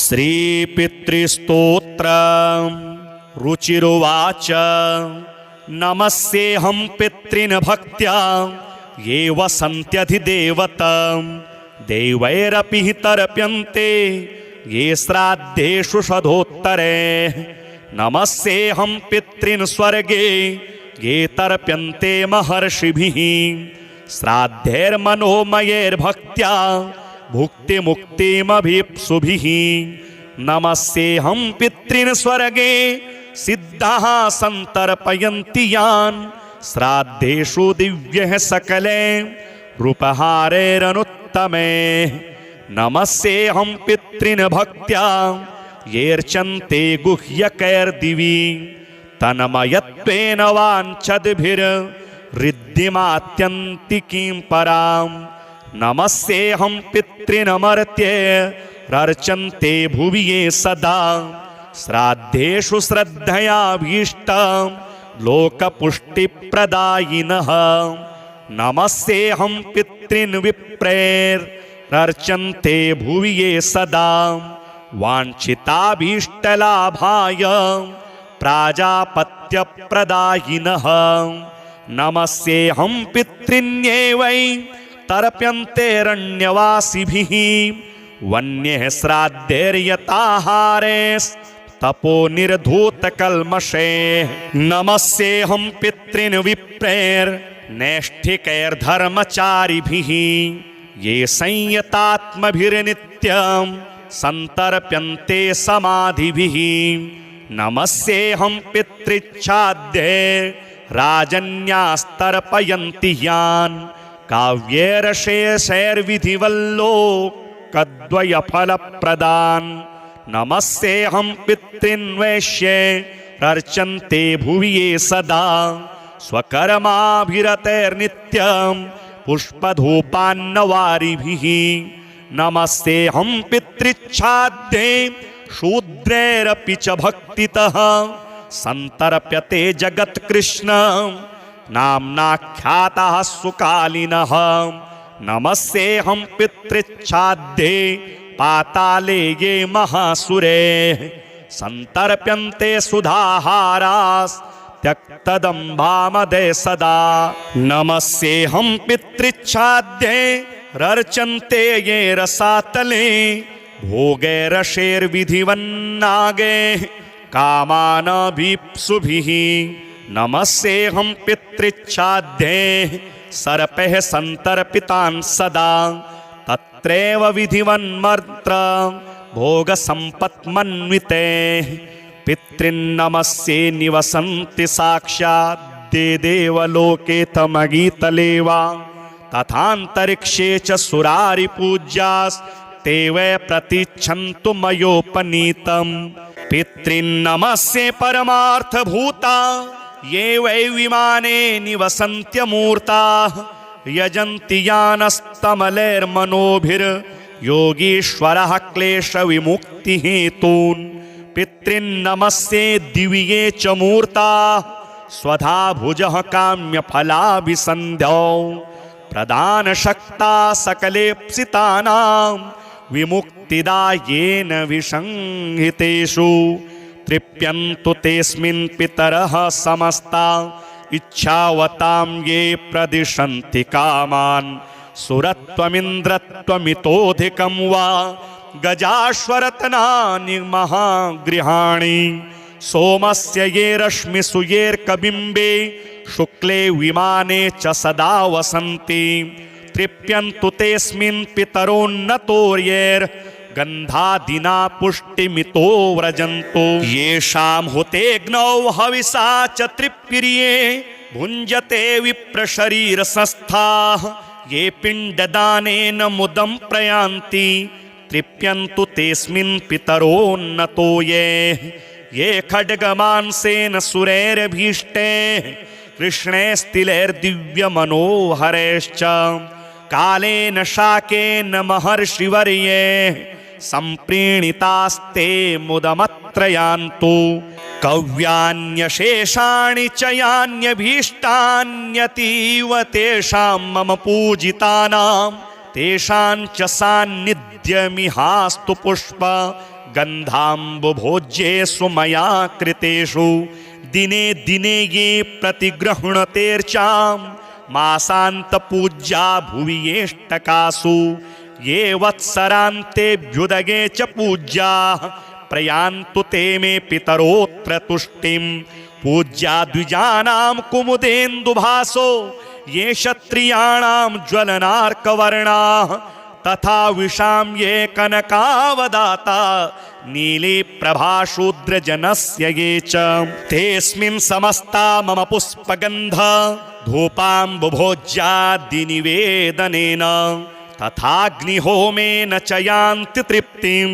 श्रीपितृस्तोत्र रुचिरुवाच नमस्येऽहं पितॄन् भक्त्या ये वसन्त्यधिदेवता देवैरपि हि तर्प्यन्ते ये श्राद्धेषु शतोत्तरे नमस्येऽहं पितॄन् स्वर्गे ये तर्प्यन्ते महर्षिभिः श्राद्धैर्मनोमयैर्भक्त्या भुक्तिमुक्तिमभीप्सुभिः नमस्येऽहं पितॄन् स्वर्गे सिद्धाः सन्तर्पयन्ति यान् श्राद्धेषु दिव्यः सकले रूपहारैरनुत्तमे नमस्येऽहं पितॄन् भक्त्या येऽर्चन्ते गुह्यकैर्दिवि तन्मयत्वेन वाञ्छद्भिर्ऋद्धिमात्यन्तिकीं परां नमस्येऽहं पितॄनमर्त्ये रर्चन्ते भुवि ये सदा श्राद्धेषु श्रद्धयाभीष्टां लोकपुष्टिप्रदायिनः नमस्येऽहं पितॄन् विप्रैर्रर्चन्ते भुवि ये सदा वाञ्छिताभीष्टलाभाय प्राजापत्यप्रदायिनः नमस्येऽहं पितॄन्येवै तर्प्यन्तेरण्यवासिभिः वन्यः श्राद्धैर्यताहारेस्तपो निर्धूतकल्मषे नमस्येऽहं पितॄन् विप्रैर्नैष्ठिकैर्धर्मचारिभिः ये संयतात्मभिर्नित्यं सन्तर्प्यन्ते समाधिभिः नमस्येऽहं पितृच्छाद्ये राजन्यास्तर्पयन्ति यान् काव्यैरशेषैर्विधिवल्लोकद्वयफलप्रदान् नमस्येऽहं पितॄन् वैश्ये रर्चन्ते भुवि ये सदा स्वकर्माभिरतैर्नित्यं पुष्पधूपान्नवारिभिः नमस्येऽहं पितृच्छाद्ये शूद्रैरपि च भक्तितः सन्तर्प्यते जगत्कृष्ण नाम्नाख्यातः सुकालिनः नमस्येऽहं पितृच्छाद्ये पाताले ये महासुरे सन्तर्प्यन्ते सुधाहारास्त्यक्तदम्भामदे सदा नमस्येऽहं पितृच्छाद्ये रर्चन्ते ये रसातले भोगैरशेर्विधिवन्नागे कामानभीप्सुभिः नमस्येऽहं पितृच्छाद्ये सर्पैः सन्तर्पितान् सदा तत्रैव विधिवन्मर्त्र भोगसम्पत्मन्विते पितॄन्नमस्ये निवसन्ति साक्षाद् देवलोके तमगीतले वा तथान्तरिक्षे च सुरारिपूज्यास्ते वै प्रतीच्छन्तु मयोपनीतं पितॄन्नमस्ये परमार्थभूता ये वै विमाने निवसन्त्यमूर्ताः यजन्ति यानस्तमलैर्मनोभिर्योगीश्वरः क्लेशविमुक्तिहेतून् पितॄन्नमस्ये दिव्ये च मूर्ताः स्वधा भुजः काम्यफलाभिसन्ध्यौ प्रदानशक्ता सकलेप्सितानां विमुक्तिदायेन विसंहितेषु तृप्यन्तु तेऽस्मिन् पितरः समस्ता इच्छावतां ये प्रदिशन्ति कामान् सुरत्वमिन्द्रत्वमितोऽधिकं वा गजाश्वरत्नानि महागृहाणि सोमस्य ये रश्मिषु येऽर्कबिम्बे शुक्ले विमाने च सदा वसन्ति तृप्यन्तु तेऽस्मिन् पितरोन्नतोर्यैर्गन्धादिना पुष्टिमितो व्रजन्तो येषां हुतेऽग्नौ हविषा च तृप्तिर्ये भुञ्जते विप्रशरीरसंस्थाः ये पिण्डदानेन मुदं प्रयान्ति तृप्यन्तु तेऽस्मिन् पितरोन्नतो ये खड्गमांसेन सुरैरभीष्टे कृष्णैस्तिलैर्दिव्यमनोहरैश्च कालेन शाकेन महर्षिवर्ये सम्प्रीणितास्ते मुदमत्रयान्तु कव्यान्यशेषाणि च यान्यभीष्टान्यतीव तेषां मम पूजितानां तेषाञ्च सान्निध्यमिहास्तु पुष्प गन्धाम्बुभोज्येषु मया कृतेषु दिने दिने ये प्रतिगृह्णतेर्चां मासान्तपूज्या भुवि येष्टकासु ये वत्सरान्तेऽभ्युदगे च पूज्याः प्रयान्तु ते मे पितरोऽत्र तुष्टिं पूज्या द्विजानां कुमुदेन्दुभासो ये क्षत्रियाणां ज्वलनार्कवर्णाः तथा विशां ये कनकावदाता नीले प्रभाशूद्रजनस्य ये च तेऽस्मिन् समस्ता मम पुष्पगन्ध धूपाम्बुभोज्यादिनिवेदनेन तथाग्निहोमेन च यान्ति तृप्तिं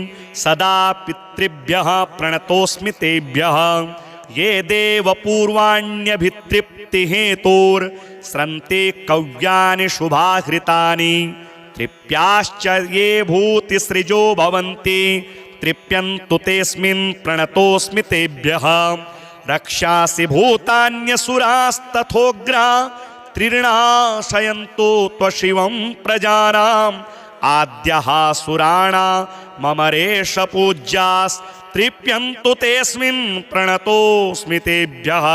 सदा पितृभ्यः प्रणतोऽस्मि तेभ्यः ये देवपूर्वाण्यभितृप्तिहेतोर्स्रन्ते कव्यानि शुभाहृतानि तृप्याश्च ये भूतिसृजो भवन्ति तृप्यन्तु तेऽस्मिन् प्रणतोऽस्मि तेभ्यः रक्षासि भूतान्यसुरास्तथोग्रा त्रिणाशयन्तो त्वशिवं प्रजानाम् आद्यः सुराणा मम रेष पूज्यास्तृप्यन्तु तेऽस्मिन् प्रणतोऽस्मि तेभ्यः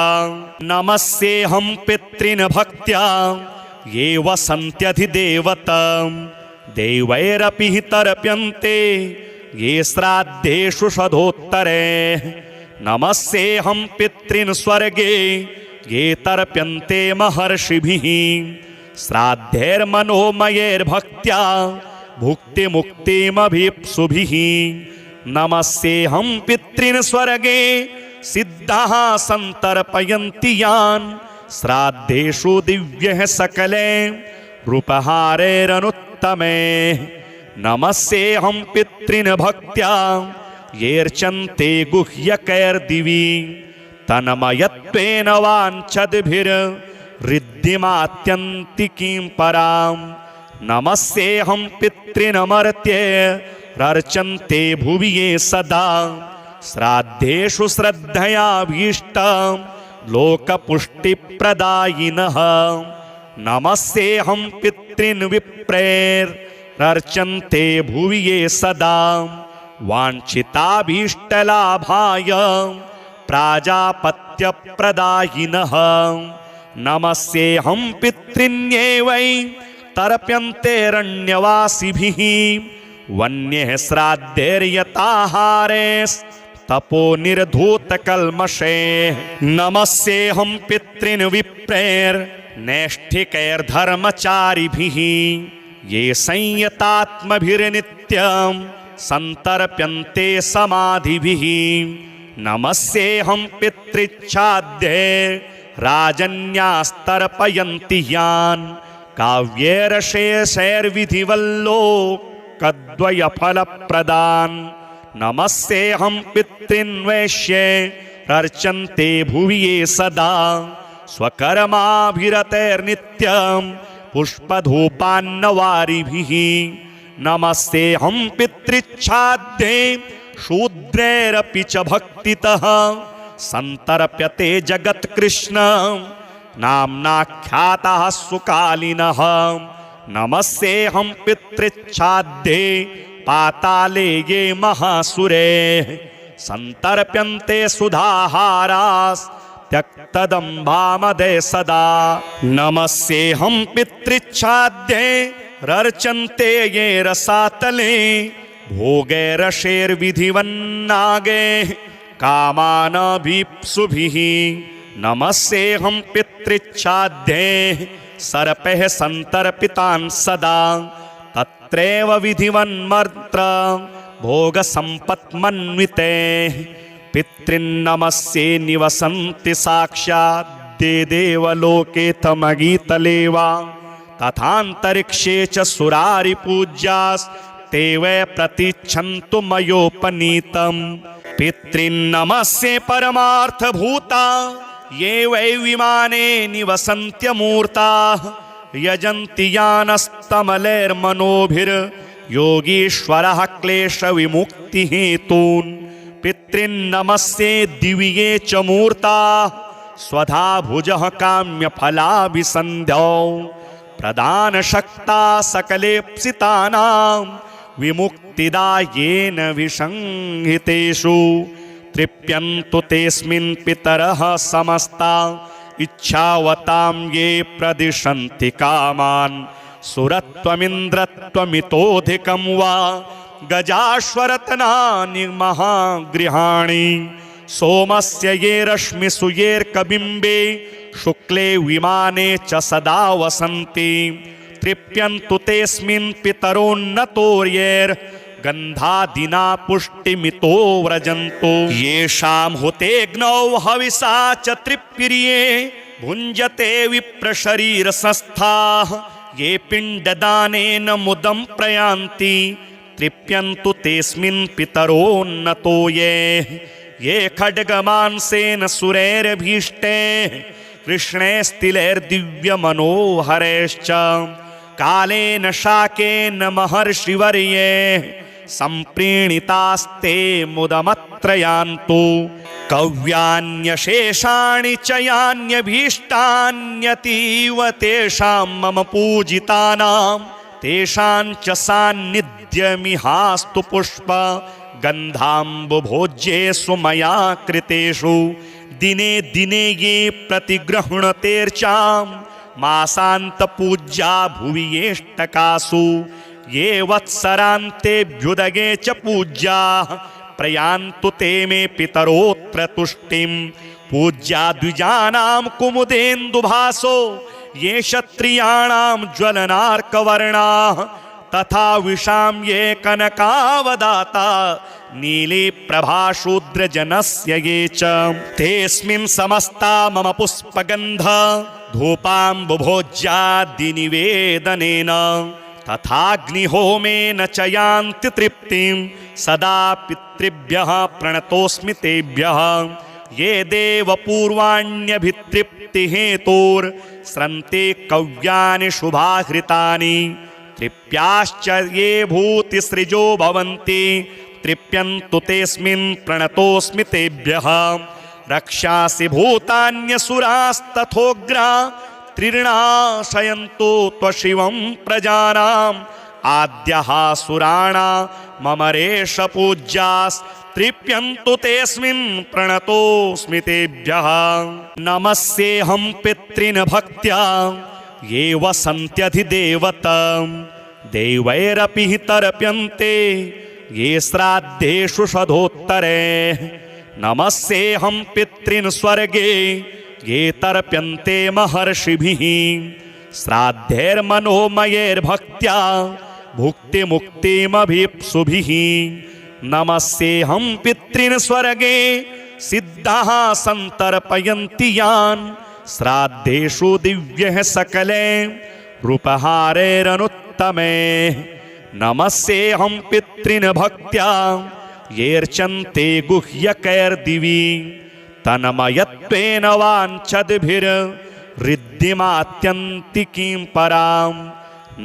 नमस्येऽहं पितॄन् भक्त्या ये वसन्त्यधिदेवतां देवैरपि हि तर्प्यन्ते ये श्राद्धेषु शतोत्तरे नमस्येऽहं पितॄन् स्वर्गे ये तर्प्यन्ते महर्षिभिः श्राद्धैर्मनोमयैर्भक्त्या भुक्तिमुक्तिमभीप्सुभिः नमस्येऽहं पितॄन् स्वर्गे सिद्धाः सन्तर्पयन्ति यान् श्राद्धेषु दिव्यः सकले रूपहारैरनुत्तमे नमस्येऽहं पितॄन् भक्त्या येऽर्चन्ते गुह्यकैर्दिवि तन्मयत्वेन वाञ्छद्भिर्ऋद्धिमात्यन्तिकीं परां नमस्येऽहं पितॄनमर्त्यैरर्चन्ते भुवि ये सदा श्राद्धेषु श्रद्धयाभीष्टां लोकपुष्टिप्रदायिनः नमस्येऽहं पितॄन् विप्रैरर्चन्ते भुवि ये सदा वाञ्छिताभीष्टलाभाय प्राजापत्यप्रदायिनः नमस्येऽहं पितॄन्येवै तर्प्यन्तेरण्यवासिभिः वन्यः श्राद्धैर्यताहारेस्तपो निर्धूतकल्मषे नमस्येऽहं पितॄन् विप्रैर्नैष्ठिकैर्धर्मचारिभिः ये संयतात्मभिर्नित्यं सन्तर्प्यन्ते समाधिभिः नमस्येऽहं पितृच्छाद्यैर्राजन्यास्तर्पयन्ति यान् काव्यैरशेषैर्विधिवल्लोकद्वयफलप्रदान् नमस्येऽहं पितॄन् वैश्यैरर्चन्ते भुवि ये सदा स्वकर्माभिरतैर्नित्यं पुष्पधूपान्नवारिभिः नमस्येऽहं पितृच्छाद्यै शूद्रैरपि च भक्तितः सन्तर्प्यते जगत्कृष्ण नाम्नाख्यातः सुकालिनः नमस्येऽहं पितृच्छाद्ये पाताले ये महासुरे सन्तर्प्यन्ते सुधाहारास्त्यक्तदम्भामदे सदा नमस्येऽहं पितृच्छाद्ये रर्चन्ते ये रसातले भोगैरशेर्विधिवन्नागे कामानभीप्सुभिः नमस्येऽहं पितृच्छाद्ये सर्पैः सन्तर्पितान् सदा तत्रैव विधिवन्मर्त्र भोगसम्पत्मन्विते पितॄन्नमस्ये निवसन्ति साक्षात् देवलोके तमगीतले वा तथान्तरिक्षे च सुरारिपूज्यास्ते वै प्रतीच्छन्तु मयोपनीतम् पितॄन्नमस्ये परमार्थभूता ये वै विमाने निवसन्त्यमूर्ताः यजन्ति यानस्तमलैर्मनोभिर्योगीश्वरः क्लेशविमुक्तिहेतून् पितॄन्नमस्ये दिवि ये च मूर्ताः स्वधा भुजः काम्यफलाभिसन्ध्यौ प्रदानशक्ता सकलेप्सितानां विमुक्तिदायेन विसंहितेषु तृप्यन्तु तेऽस्मिन् पितरः समस्ता इच्छावतां ये प्रदिशन्ति कामान् सुरत्वमिन्द्रत्वमितोऽधिकं वा गजाश्वरत्नानि महागृहाणि सोमस्य ये रश्मिषु येऽर्कबिम्बे शुक्ले विमाने च सदा वसन्ति तृप्यन्तु तेऽस्मिन् पितरोन्नतोर्यैर्गन्धादिना पुष्टिमितो व्रजन्तो येषां हुतेऽग्नौ हविषा च तृप्तिर्ये भुञ्जते विप्रशरीरसंस्थाः ये पिण्डदानेन मुदं प्रयान्ति तृप्यन्तु तेऽस्मिन् पितरोन्नतो ये खड्गमांसेन सुरैरभीष्टे कृष्णैस्तिलैर्दिव्यमनोहरैश्च कालेन शाकेन महर्षिवर्ये सम्प्रीणितास्ते मुदमत्रयान्तु कव्यान्यशेषाणि च यान्यभीष्टान्यतीव तेषां मम पूजितानां तेषां च सान्निध्यमिहास्तु पुष्प गन्धाम्बुभोज्येषु मया कृतेषु दिने दिने ये प्रतिगृह्णतेर्चां मासान्तपूज्या भुवि येष्टकासु ये वत्सरान्तेऽभ्युदगे च पूज्याः प्रयान्तु ते मे पितरोऽत्र तुष्टिं पूज्या द्विजानां कुमुदेन्दुभासो ये क्षत्रियाणां ज्वलनार्कवर्णाः तथा विशां ये कनकावदाता नीली प्रभाशूद्रजनस्य ये च तेऽस्मिन् समस्ता मम पुष्पगन्ध धूपाम्बुभोज्यादिनिवेदनेन तथाग्निहोमेन च यान्ति तृप्तिं सदा पितृभ्यः प्रणतोऽस्मि तेभ्यः ये देवपूर्वाण्यभितृप्तिहेतोर्स्रन्ते कव्यानि शुभाहृतानि तृप्याश्च ये भूतिसृजो भवन्ति तृप्यन्तु तेऽस्मिन् प्रणतोऽस्मि तेभ्यः रक्षासि भूतान्यसुरास्तथोग्रा त्रिर्णाशयन्तु त्वशिवं प्रजानाम् आद्यः सुराणा मम रेष पूज्यास्तृप्यन्तु तेऽस्मिन् प्रणतोऽस्मि तेभ्यः नमस्येऽहं पितॄन् भक्त्या ये वसन्त्यधिदेवतां देवैरपि हि तर्प्यन्ते ये श्राद्धेषु शतोत्तरे नमस्येऽहं पितॄन् स्वर्गे ये तर्प्यन्ते महर्षिभिः श्राद्धैर्मनोमयैर्भक्त्या भुक्तिमुक्तिमभीप्सुभिः नमस्येऽहं पितॄन् स्वर्गे सिद्धाः सन्तर्पयन्ति यान् श्राद्धेषु दिव्यः सकले रूपहारैरनुत्तमे नमस्येऽहं पितॄन् भक्त्या येऽर्चन्ते गुह्यकैर्दिवि तन्मयत्वेन वाञ्छद्भिर्ऋद्धिमात्यन्तिकीं परां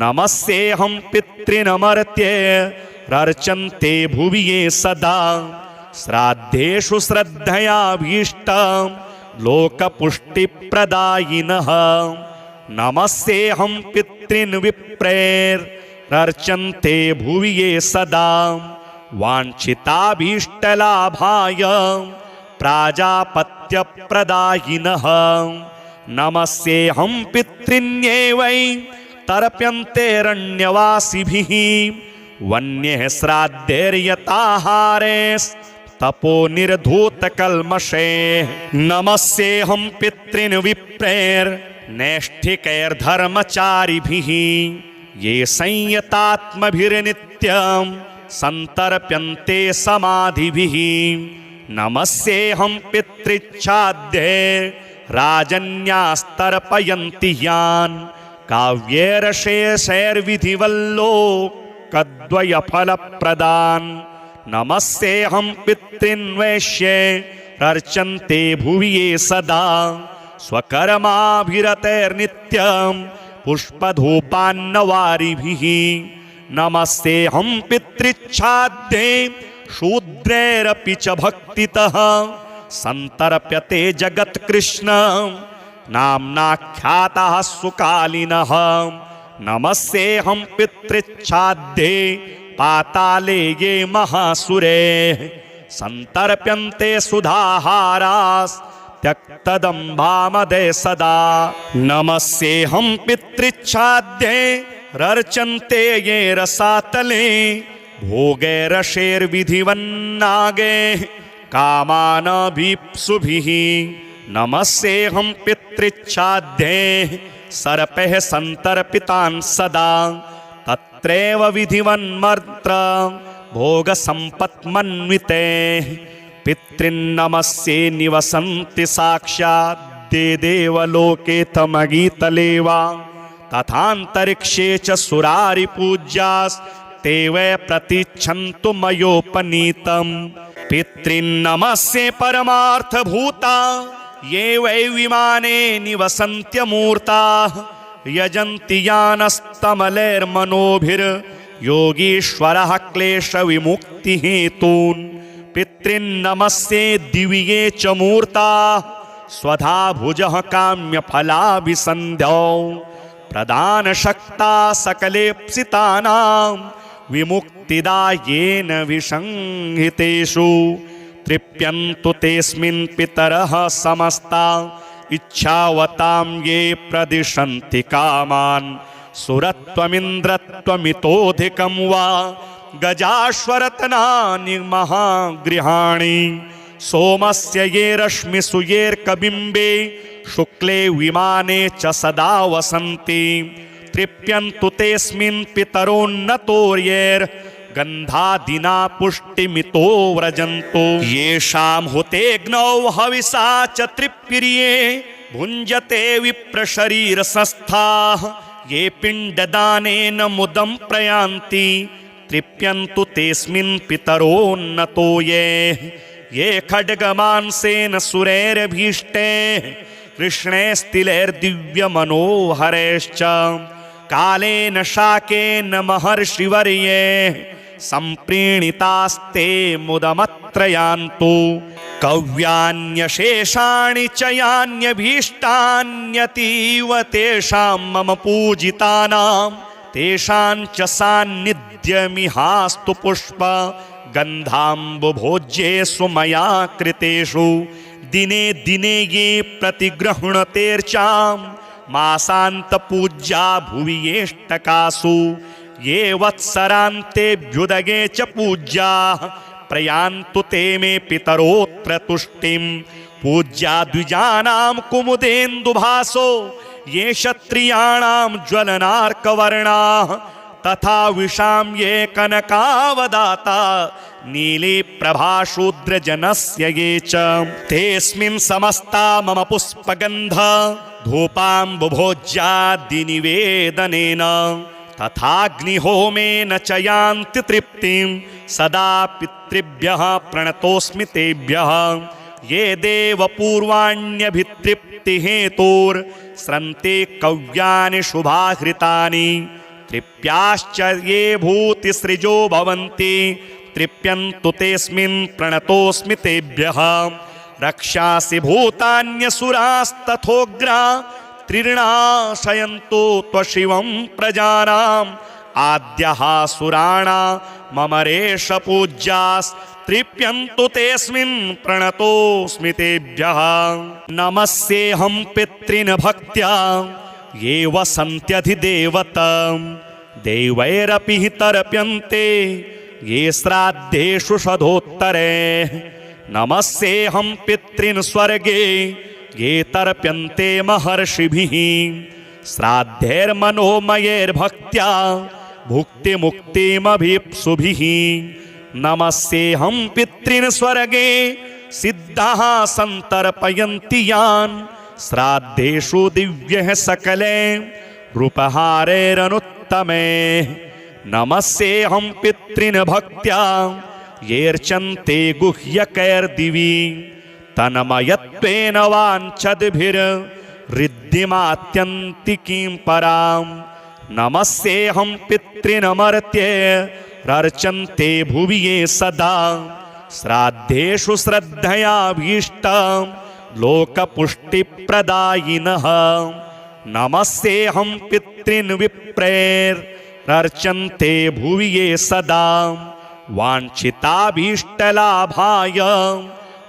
नमस्येऽहं पितॄनमर्त्यैरर्चन्ते भुवि ये सदा श्राद्धेषु श्रद्धयाभीष्टां लोकपुष्टिप्रदायिनः नमस्येऽहं पितॄन् विप्रैरर्चन्ते भुवि ये सदा वाञ्छिताभीष्टलाभाय प्राजापत्यप्रदायिनः नमस्येऽहं पितॄन्येवै तर्प्यन्तेरण्यवासिभिः वन्यः श्राद्धैर्यताहारेस्तपो निर्धूतकल्मषे नमस्येऽहं पितॄन् विप्रैर्नैष्ठिकैर्धर्मचारिभिः ये संयतात्मभिर्नित्यं सन्तर्प्यन्ते समाधिभिः नमस्येऽहं पितृच्छाद्यैर्राजन्यास्तर्पयन्ति यान् काव्यैरशेषैर्विधिवल्लोकद्वयफलप्रदान् नमस्येऽहं पितॄन् वैश्यैरर्चन्ते भुवि ये सदा स्वकर्माभिरतैर्नित्यं पुष्पधूपान्नवारिभिः नमस्येऽहं पितृच्छाद्यै शूद्रैरपि च भक्तितः सन्तर्प्यते जगत्कृष्ण नाम्नाख्याताः सुकालिनः नमस्येऽहं पितृच्छाद्ये पाताले ये महासुरे सन्तर्प्यन्ते सुधाहारास्त्यक्तदम्भामदे सदा नमस्येऽहं पितृच्छाद्ये रर्चन्ते ये रसातले भोगैरशेर्विधिवन्नागे कामानभीप्सुभिः नमस्येऽहं पितृच्छाद्ये सर्पैः सन्तर्पितान् सदा तत्रैव विधिवन्मर्त्र भोगसम्पत्मन्विते पितॄन्नमस्ये निवसन्ति साक्षात् देवलोके तमगीतले वा तथान्तरिक्षे च सुरारिपूज्यास्ते वै प्रतीच्छन्तु मयोपनीतम् पितॄन्नमस्ये परमार्थभूता ये वै विमाने निवसन्त्यमूर्ताः यजन्ति यानस्तमलैर्मनोभिर्योगीश्वरः क्लेशविमुक्तिहेतून् पितॄन्नमस्ये दिव्ये च मूर्ताः स्वधा भुजः काम्यफलाभिसन्ध्यौ प्रदानशक्ता सकलेप्सितानां विमुक्तिदायेन विसंहितेषु तृप्यन्तु तेऽस्मिन् पितरः समस्ता इच्छावतां ये प्रदिशन्ति कामान् सुरत्वमिन्द्रत्वमितोऽधिकं वा गजाश्वरत्नानि महागृहाणि सोमस्य ये रश्मिषु येऽर्कबिम्बे शुक्ले विमाने च सदा वसन्ति तृप्यन्तु तेऽस्मिन् पितरोन्नतोर्यैर्गन्धादिना पुष्टिमितो व्रजन्तो येषां हुतेऽग्नौ हविषा च तृप्तिर्ये भुञ्जते विप्रशरीरसंस्थाः ये पिण्डदानेन मुदं प्रयान्ति तृप्यन्तु तेऽस्मिन् पितरोन्नतो ये खड्गमांसेन सुरैरभीष्टे कृष्णैस्तिलैर्दिव्यमनोहरैश्च कालेन शाकेन महर्षिवर्ये सम्प्रीणितास्ते मुदमत्रयान्तु कव्यान्यशेषाणि च यान्यभीष्टान्यतीव तेषां मम पूजितानां तेषां च सान्निध्यमिहास्तु पुष्प गन्धाम्बुभोज्येषु मया कृतेषु दिने दिने ये प्रतिगृह्णतेर्चां मासान्तपूज्या भुवि येष्टकासु ये वत्सरान्तेऽभ्युदगे च पूज्याः प्रयान्तु ते मे पितरोऽत्र तुष्टिं पूज्या द्विजानां कुमुदेन्दुभासो ये क्षत्रियाणां ज्वलनार्कवर्णाः तथा विशां ये कनकावदाता नीली प्रभाशूद्रजनस्य ये च तेऽस्मिन् समस्ता मम पुष्पगन्ध धूपाम्बुभोज्यादिनिवेदनेन तथाग्निहोमेन च यान्ति तृप्तिं सदा पितृभ्यः प्रणतोऽस्मि तेभ्यः ये देवपूर्वाण्यभितृप्तिहेतोर्स्रन्ते कव्यानि शुभाहृतानि तृप्याश्च ये भूतिसृजो भवन्ति तृप्यन्तु तेऽस्मिन् प्रणतोऽस्मि तेभ्यः रक्षासि भूतान्यसुरास्तथोग्रा त्रिर्णाशयन्तो त्वशिवं प्रजानाम् आद्यः सुराणा मम रेष पूज्यास्तृप्यन्तु तेऽस्मिन् प्रणतोऽस्मि तेभ्यः नमस्येऽहं पितॄन् भक्त्या ये वसन्त्यधिदेवतां देवैरपि हि तर्प्यन्ते ये श्राद्धेषु शतोत्तरे नमस्येऽहं पितॄन् स्वर्गे ये तर्प्यन्ते महर्षिभिः श्राद्धैर्मनोमयैर्भक्त्या भुक्तिमुक्तिमभीप्सुभिः नमस्येऽहं पितॄन् स्वर्गे सिद्धाः सन्तर्पयन्ति यान् श्राद्धेषु दिव्यः सकले रूपहारैरनुत्तमे नमस्येऽहं पितॄन् भक्त्या येऽर्चन्ते गुह्यकैर्दिवि तन्मयत्वेन वाञ्छद्भिर्ऋद्धिमात्यन्तिकीं परां नमस्येऽहं पितॄनमर्त्ये रर्चन्ते भुवि ये सदा श्राद्धेषु श्रद्धयाभीष्टां लोकपुष्टिप्रदायिनः नमस्तेऽहं पितॄन् विप्रैरर्चन्ते भुवि ये सदा वाञ्छिताभीष्टलाभाय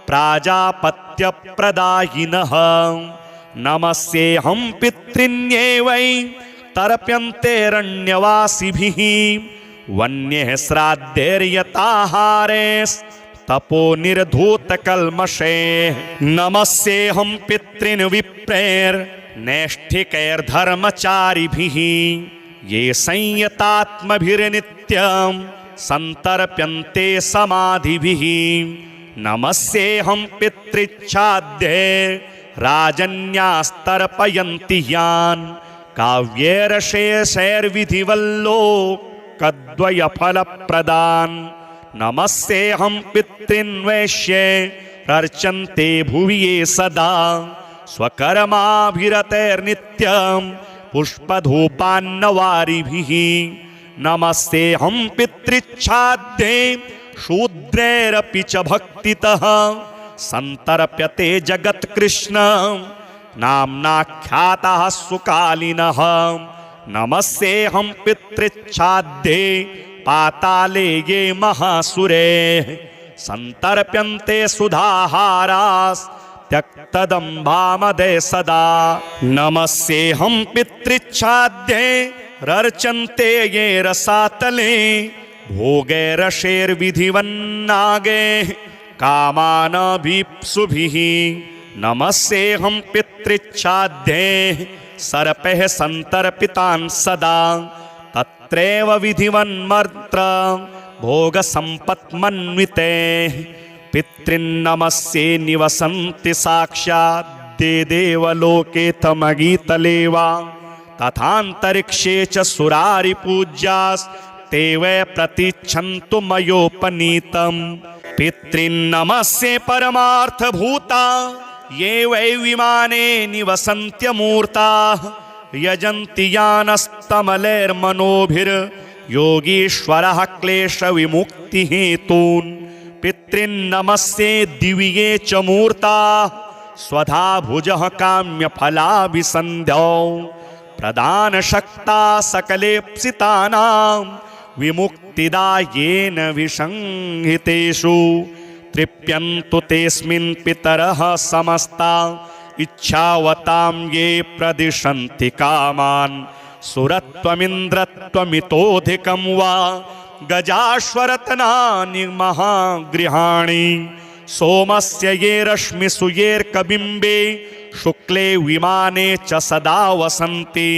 प्राजापत्यप्रदायिनः नमस्तेऽहं पितॄन्येवै तर्प्यन्तेरण्यवासिभिः वन्यः श्राद्धैर्यताहारेस्तपो निर्धूतकल्मषे नमस्तेऽहं पितॄन् विप्रैर्नैष्ठिकैर्धर्मचारिभिः ये संयतात्मभिर्नित्यं सन्तर्प्यन्ते समाधिभिः नमस्तेऽहं पितृच्छाद्ये राजन्यास्तर्पयन्ति यान् काव्यैरशेषैर्विधिवल्लोकद्वयफलप्रदान् नमस्तेऽहं पितॄन् वैश्ये रर्चन्ते भुवि ये सदा स्वकर्माभिरतैर्नित्यं पुष्पधूपान्नवारिभिः नमस्तेऽहं पितृच्छाद्ये शूद्रैरपि च भक्तितः सन्तर्प्यते जगत्कृष्ण नाम्नाख्यातः सुकालिनः नमस्तेऽहं पितृच्छाद्ये पाताले ये महासुरे सन्तर्प्यन्ते सुधाहारास्त्यक्तदम्भामदे सदा नमस्तेऽहं पितृच्छाद्ये रर्चन्ते ये रसातले भोगैरशेर्विधिवन्नागे कामानभीप्सुभिः नमस्तेऽहं पितृच्छाद्ये सर्पैः सन्तर्पितान् सदा तत्रैव विधिवन्मर्त्र भोगसम्पत्मन्विते पितॄन्नमस्ये निवसन्ति साक्षात् देवलोके तमगीतले वा तथान्तरिक्षे च सुरारिपूज्यास्ते वै प्रतीच्छन्तु मयोपनीतम् पितॄन्नमस्ये परमार्थभूता ये वै विमाने निवसन्त्यमूर्ताः यजन्ति यानस्तमलैर्मनोभिर्योगीश्वरः क्लेशविमुक्तिहेतून् पितॄन्नमस्ये दिव्ये च मूर्ताः स्वधा भुजः काम्यफलाभिसन्ध्यौ प्रदानशक्ता सकलेप्सितानां विमुक्तिदायेन विसंहितेषु तृप्यन्तु तेऽस्मिन् पितरः समस्ता इच्छावतां ये प्रदिशन्ति कामान् सुरत्वमिन्द्रत्वमितोऽधिकं वा गजाश्वरत्नानि महागृहाणि सोमस्य ये रश्मिषु येऽर्कबिम्बे शुक्ले विमाने च सदा वसन्ति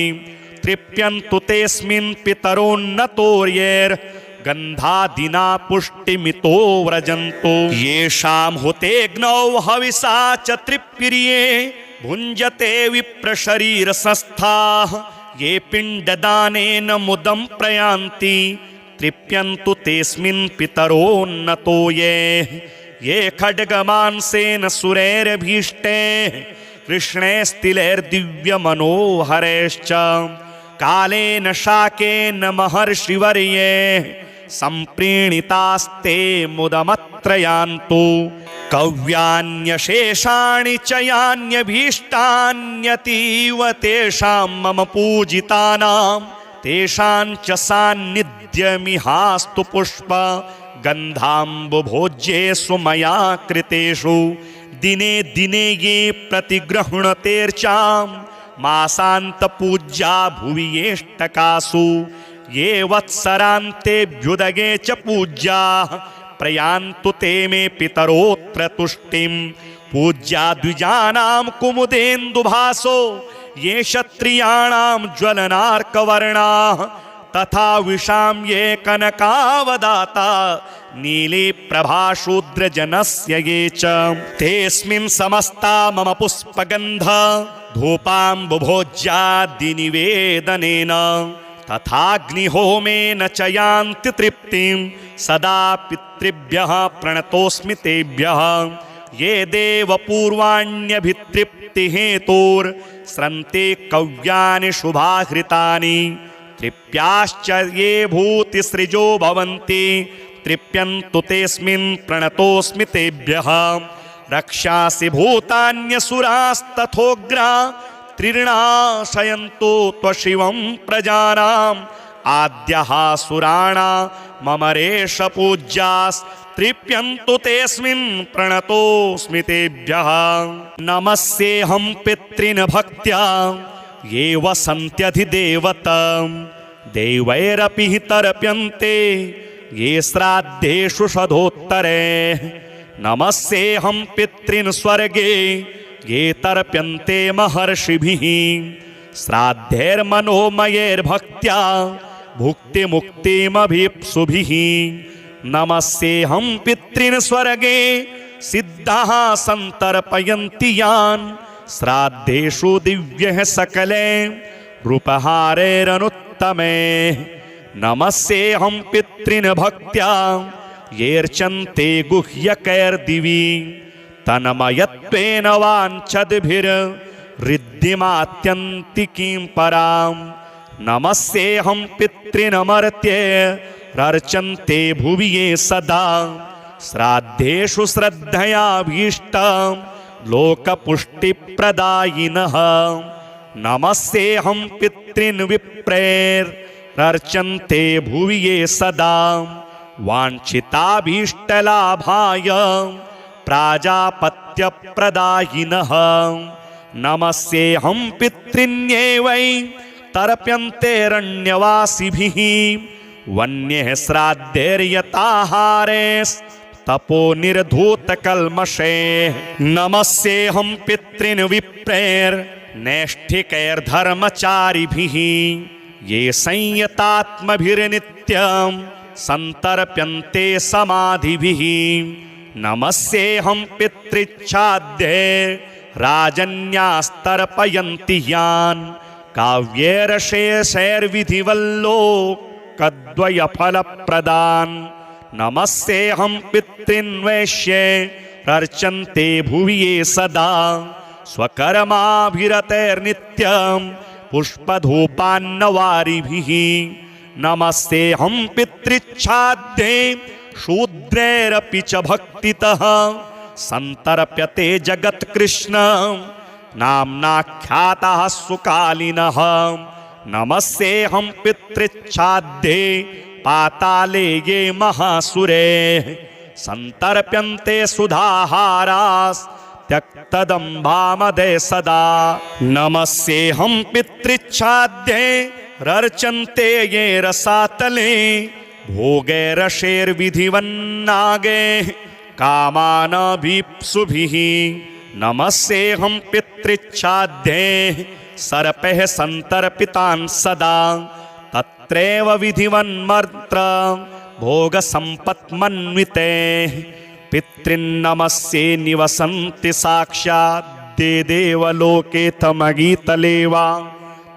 तृप्यन्तु तेऽस्मिन् पितरोन्नतोर्यैर्गन्धादिना पुष्टिमितो व्रजन्तो येषां हुतेऽग्नौ हविषा च तृप्तिर्ये भुञ्जते विप्रशरीरसंस्थाः ये पिण्डदानेन मुदं प्रयान्ति तृप्यन्तु तेऽस्मिन् पितरोन्नतो ये खड्गमांसेन सुरैरभीष्टैः कृष्णैस्तिलैर्दिव्यमनोहरैश्च कालेन शाकेन महर्षिवर्यैः सम्प्रीणितास्ते मुदमत्रयान्तु कव्यान्यशेषाणि च यान्यभीष्टान्यतीव तेषां मम पूजितानां तेषां च सान्निध्यमिहास्तु पुष्प गन्धाम्बुभोज्येषु मया कृतेषु दिने दिने ये प्रतिगृह्णतेर्चां मासान्तपूज्या भुवि येष्टकासु ये वत्सरान्तेऽभ्युदगे च पूज्याः प्रयान्तु ते मे पितरोऽत्र तुष्टिं पूज्या द्विजानां कुमुदेन्दुभासो ये क्षत्रियाणां ज्वलनार्कवर्णाः तथा विशां ये कनकावदाता नीले प्रभाशूद्रजनस्य ये च तेऽस्मिन् समस्ता मम पुष्पगन्ध धूपाम्बुभोज्यादिनिवेदनेन तथाग्निहोमेन च यान्ति तृप्तिं सदा पितृभ्यः प्रणतोऽस्मि तेभ्यः ये देवपूर्वाण्यभितृप्तिहेतोर्स्रन्ते कव्यानि शुभाहृतानि तृप्याश्च ये भूतिसृजो भवन्ति तृप्यन्तु तेऽस्मिन् प्रणतोऽस्मि तेभ्यः रक्षासि भूतान्यसुरास्तथोग्रा त्रिर्णाशयन्तो त्वशिवं प्रजानाम् आद्यः सुराणा मम रेष पूज्यास्त्रिप्यन्तु तेऽस्मिन् प्रणतोऽस्मि तेभ्यः। नमस्येऽहं पितॄन् भक्त्या ये वसन्त्यधिदेवतां देवैरपि हि तर्प्यन्ते ये श्राद्धेषु शतोत्तरे। नमस्येऽहं पितॄन् स्वर्गे ये तर्प्यन्ते महर्षिभिः श्राद्धैर्मनोमयैर्भक्त्या भुक्तिमुक्तिमभीप्सुभिः। नमस्येऽहं पितॄन् स्वर्गे सिद्धाः सन्तर्पयन्ति यान् श्राद्धेषु दिव्यः सकले रूपहारैरनुत्तमे। नमस्येऽहं पितॄन् भक्त्या येऽर्चन्ते गुह्यकैर्दिवि तन्मयत्वेन वाञ्छद्भिर्ऋद्धिमात्यन्तिकीं पराम्। नमस्येऽहं पितॄनमर्त्यैरर्चन्ते भुवि ये सदा श्राद्धेषु श्रद्धयाभीष्टां लोकपुष्टिप्रदायिनः। नमस्येऽहं पितॄन् विप्रैरर्चन्ते भुवि ये सदा वाञ्छिताभीष्टलाभाय प्राजापत्यप्रदायिनः। नमस्येऽहं पितॄन्येवै तर्प्यन्तेरण्यवासिभिः वन्यः श्राद्धैर्यताहारेस्तपो निर्धूतकल्मषे। नमस्येऽहं पितॄन् विप्रैर्नैष्ठिकैर्धर्मचारिभिः ये संयतात्मभिर्नित्यं सन्तर्प्यन्ते समाधिभिः। नमस्येऽहं पितृच्छाद्यैर्राजन्यास्तर्पयन्ति यान् काव्यैरशेषैर्विधिवल्लोकद्वयफलप्रदान्। नमस्येऽहं पितॄन् वैश्यैरर्चन्ते भुवि ये सदा स्वकर्माभिरतैर्नित्यं पुष्पधूपान्नवारिभिः। नमस्येऽहं पितृच्छाद्यै शूद्रैरपि च भक्तितः सन्तर्प्यते जगत्कृष्ण नाम्नाख्यातः सुकालिनः। नमस्येऽहं पितृच्छाद्यै पाताले ये महासुरे सन्तर्प्यन्ते सुधाहारास्त्यक्तदम्भामदे सदा। नमस्येऽहं पितृच्छाद्यैरर्चन्ते ये रसातले भोगैरशेर्विधिवन्नागे कामानभीप्सुभिः। नमस्येऽहं पितृच्छाद्यै सर्पैः सन्तर्पितान् सदा तत्रैव विधिवन्मर्त्र भोगसम्पत्मन्विते। पितॄन्नमस्ये निवसन्ति साक्षात् देवलोके तमगीतले वा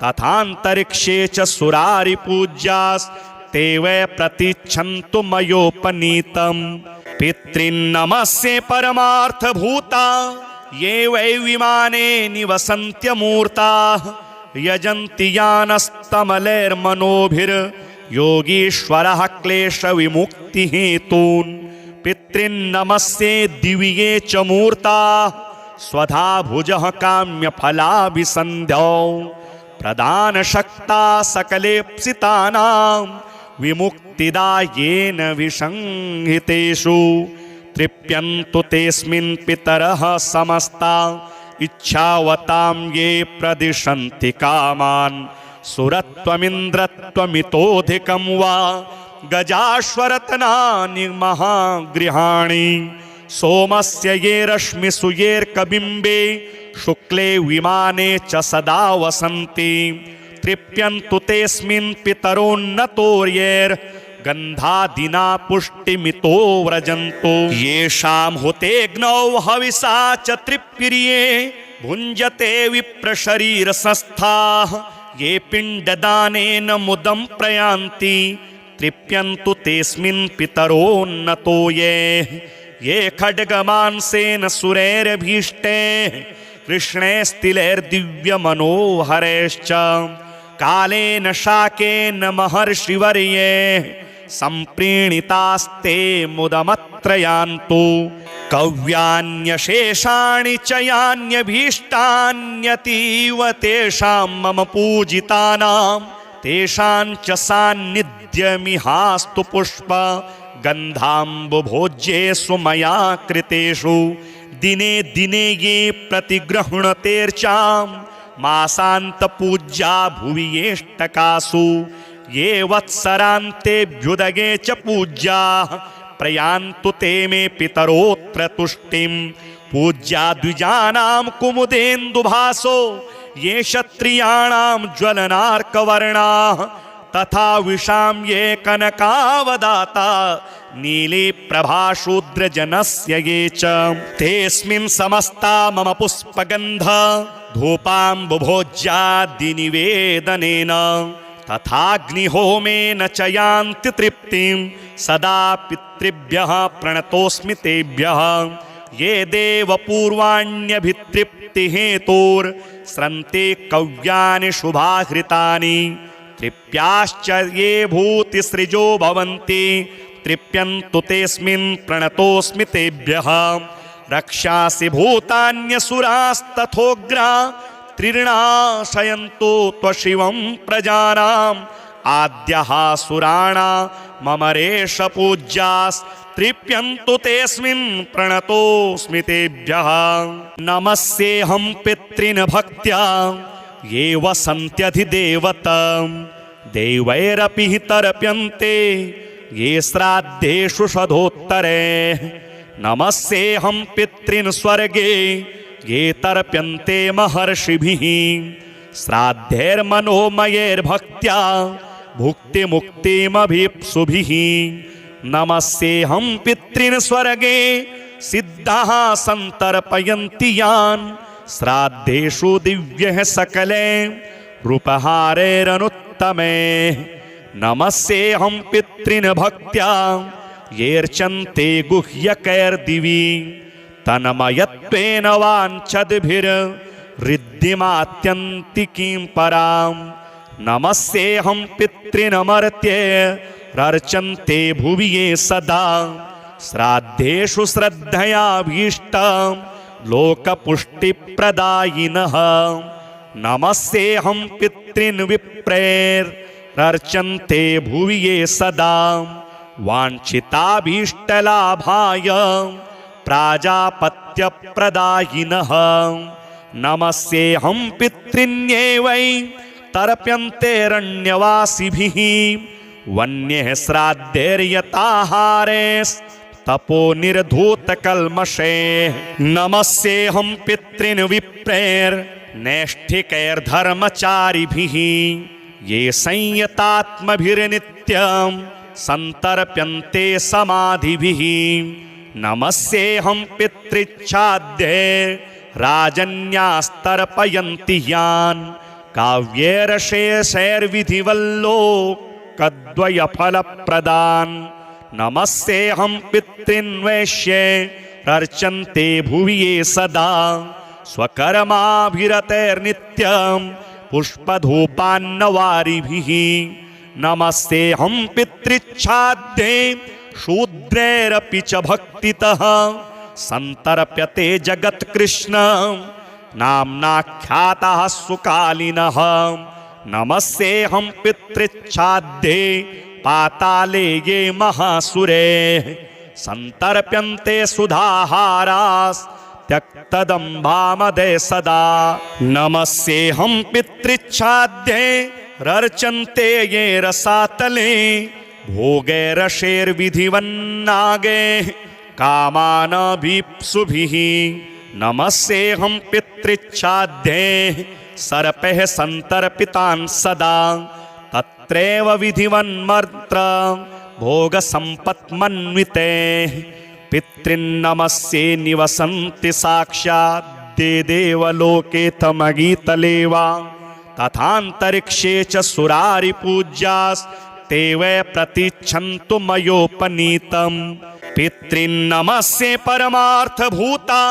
तथान्तरिक्षे च सुरारिपूज्यास्ते वै प्रतीच्छन्तु मयोपनीतम्। पितॄन्नमस्ये परमार्थभूता ये वै विमाने निवसन्त्यमूर्ताः यजन्ति यानस्तमलैर्मनोभिर्योगीश्वरः क्लेशविमुक्तिहेतून्। पितॄन्नमस्ये दिवि ये च मूर्ताः स्वधा भुजः काम्यफलाभिसन्ध्यौ प्रदानशक्ता सकलेप्सितानां विमुक्तिदायेन विसंहितेषु। तृप्यन्तु तेऽस्मिन् पितरः समस्ता इच्छावतां ये प्रदिशन्ति कामान्। सुरत्वमिन्द्रत्वमितोऽधिकं वा गजाश्वरत्नानि महागृहाणि। सोमस्य ये रश्मिषु येऽर्कबिम्बे शुक्ले विमाने च सदा वसन्ति। तृप्यन्तु तेऽस्मिन् पितरोन्नतोर्यैर्गन्धादिना पुष्टिमितो व्रजन्तो। येषां हुतेऽग्नौ हविषा च तृप्तिर्ये भुञ्जते विप्रशरीरसंस्थाः ये पिण्डदानेन मुदं प्रयान्ति। तृप्यन्तु तेऽस्मिन् पितरोन्नतो ये खड्गमांसेन सुरैरभीष्टे कृष्णैस्तिलैर्दिव्यमनोहरैश्च कालेन शाकेन महर्षिवर्ये सम्प्रीणितास्ते मुदमत्रयान्तु कव्यान्यशेषाणि च यान्यभीष्टान्यतीव तेषां मम पूजितानां तेषां च सान्निध्यमिहास्तु पुष्प गन्धाम्बुभोज्येषु मया कृतेषु दिने दिने ये प्रतिगृह्णतेर्चां मासान्तपूज्या भुवि येष्टकासु ये वत्सरान्तेऽभ्युदगे च पूज्याः प्रयान्तु ते मे पितरोऽत्र तुष्टिं पूज्या द्विजानां कुमुदेन्दुभासो ये क्षत्रियाणां ज्वलनार्कवर्णाः तथा विशां ये कनकावदाता नीली प्रभाशूद्रजनस्य ये च तेऽस्मिन् समस्ता मम पुष्पगन्ध धूपाम्बुभोज्यादिनिवेदनेन तथाग्निहोमेन च यान्ति तृप्तिं सदा पितृभ्यः प्रणतोऽस्मि तेभ्यः ये देवपूर्वाण्यभितृप्तिहेतोर्स्रन्ते कव्यानि शुभाहृतानि तृप्याश्च ये भूतिसृजो भवन्ति तृप्यन्तु तेऽस्मिन् प्रणतोऽस्मि तेभ्यः रक्षासि भूतान्यसुरास्तथोग्रा त्रिणाशयन्तु त्वशिवं प्रजानाम् आद्यः सुराणा मम रेष पूज्यास्तृप्यन्तु तेऽस्मिन् प्रणतोऽस्मि तेभ्यः नमस्येऽहं पितॄन् भक्त्या ये वसन्त्यधिदेवतां देवैरपि तर्प्यन्ते ये श्राद्धेषु शतोत्तरे नमस्येऽहं पितॄन् स्वर्गे ये तर्प्यन्ते महर्षिभिः श्राद्धैर्मनोमयैर्भक्त्या भुक्तिमुक्तिमभीप्सुभिः नमस्येऽहं पितॄन् स्वर्गे सिद्धाः सन्तर्पयन्ति यान् श्राद्धेषु दिव्यः सकले रूपहारैरनुत्तमे नमस्येऽहं पितॄन् भक्त्या येऽर्चन्ते गुह्यकैर्दिवि तन्मयत्वेन वाञ्छद्भिर्ऋद्धिमात्यन्तिकीं परां नमस्येऽहं पितॄनमर्त्यैरर्चन्ते भुवि ये सदा श्राद्धेषु श्रद्धयाभीष्टां लोकपुष्टिप्रदायिनः नमस्येऽहं पितॄन् विप्रैरर्चन्ते भुवि ये सदा वाञ्छिताभीष्टलाभाय प्राजापत्यप्रदायिनः नमस्येऽहं पितॄन्येवै तर्प्यन्तेरण्यवासिभिः वन्यः श्राद्धैर्यताहारेस्तपो निर्धूतकल्मषे नमस्येऽहं पितॄन् विप्रैर्नैष्ठिकैर्धर्मचारिभिः ये संयतात्मभिर्नित्यं सन्तर्प्यन्ते समाधिभिः नमस्येऽहं पितृच्छाद्ये राजन्यास्तर्पयन्ति यान् काव्यैरशेषैर्विधिवल्लोकद्वयफलप्रदान् नमस्येऽहं पितॄन् वैश्यैरर्चन्ते भुवि ये सदा स्वकर्माभिरतैर्नित्यं पुष्पधूपान्नवारिभिः नमस्येऽहं पितृच्छाद्ये शूद्रैरपि च भक्तितः सन्तर्प्यते जगत्कृष्ण नाम्नाख्यातः सुकालिनः नमस्येऽहं पितृच्छाद्ये पाताले ये महासुरे सन्तर्प्यन्ते सुधाहारास्त्यक्तदम्भामदे सदा नमस्येऽहं पितृच्छाद्ये रर्चन्ते ये रसातले भोगैरशेर्विधिवन्नागे कामानभीप्सुभिः नमस्येऽहं पितृच्छाद्ये सर्पैः सन्तर्पितान् सदा तत्रैव विधिवन्मन्त्र भोगसम्पत्मन्विते पितॄन्नमस्ये निवसन्ति साक्षाद् देवलोके तमगीतले वा तथान्तरिक्षे च सुरारिपूज्यास्ते वै प्रतीच्छन्तु मयोपनीतम् पितॄन्नमस्ये परमार्थभूता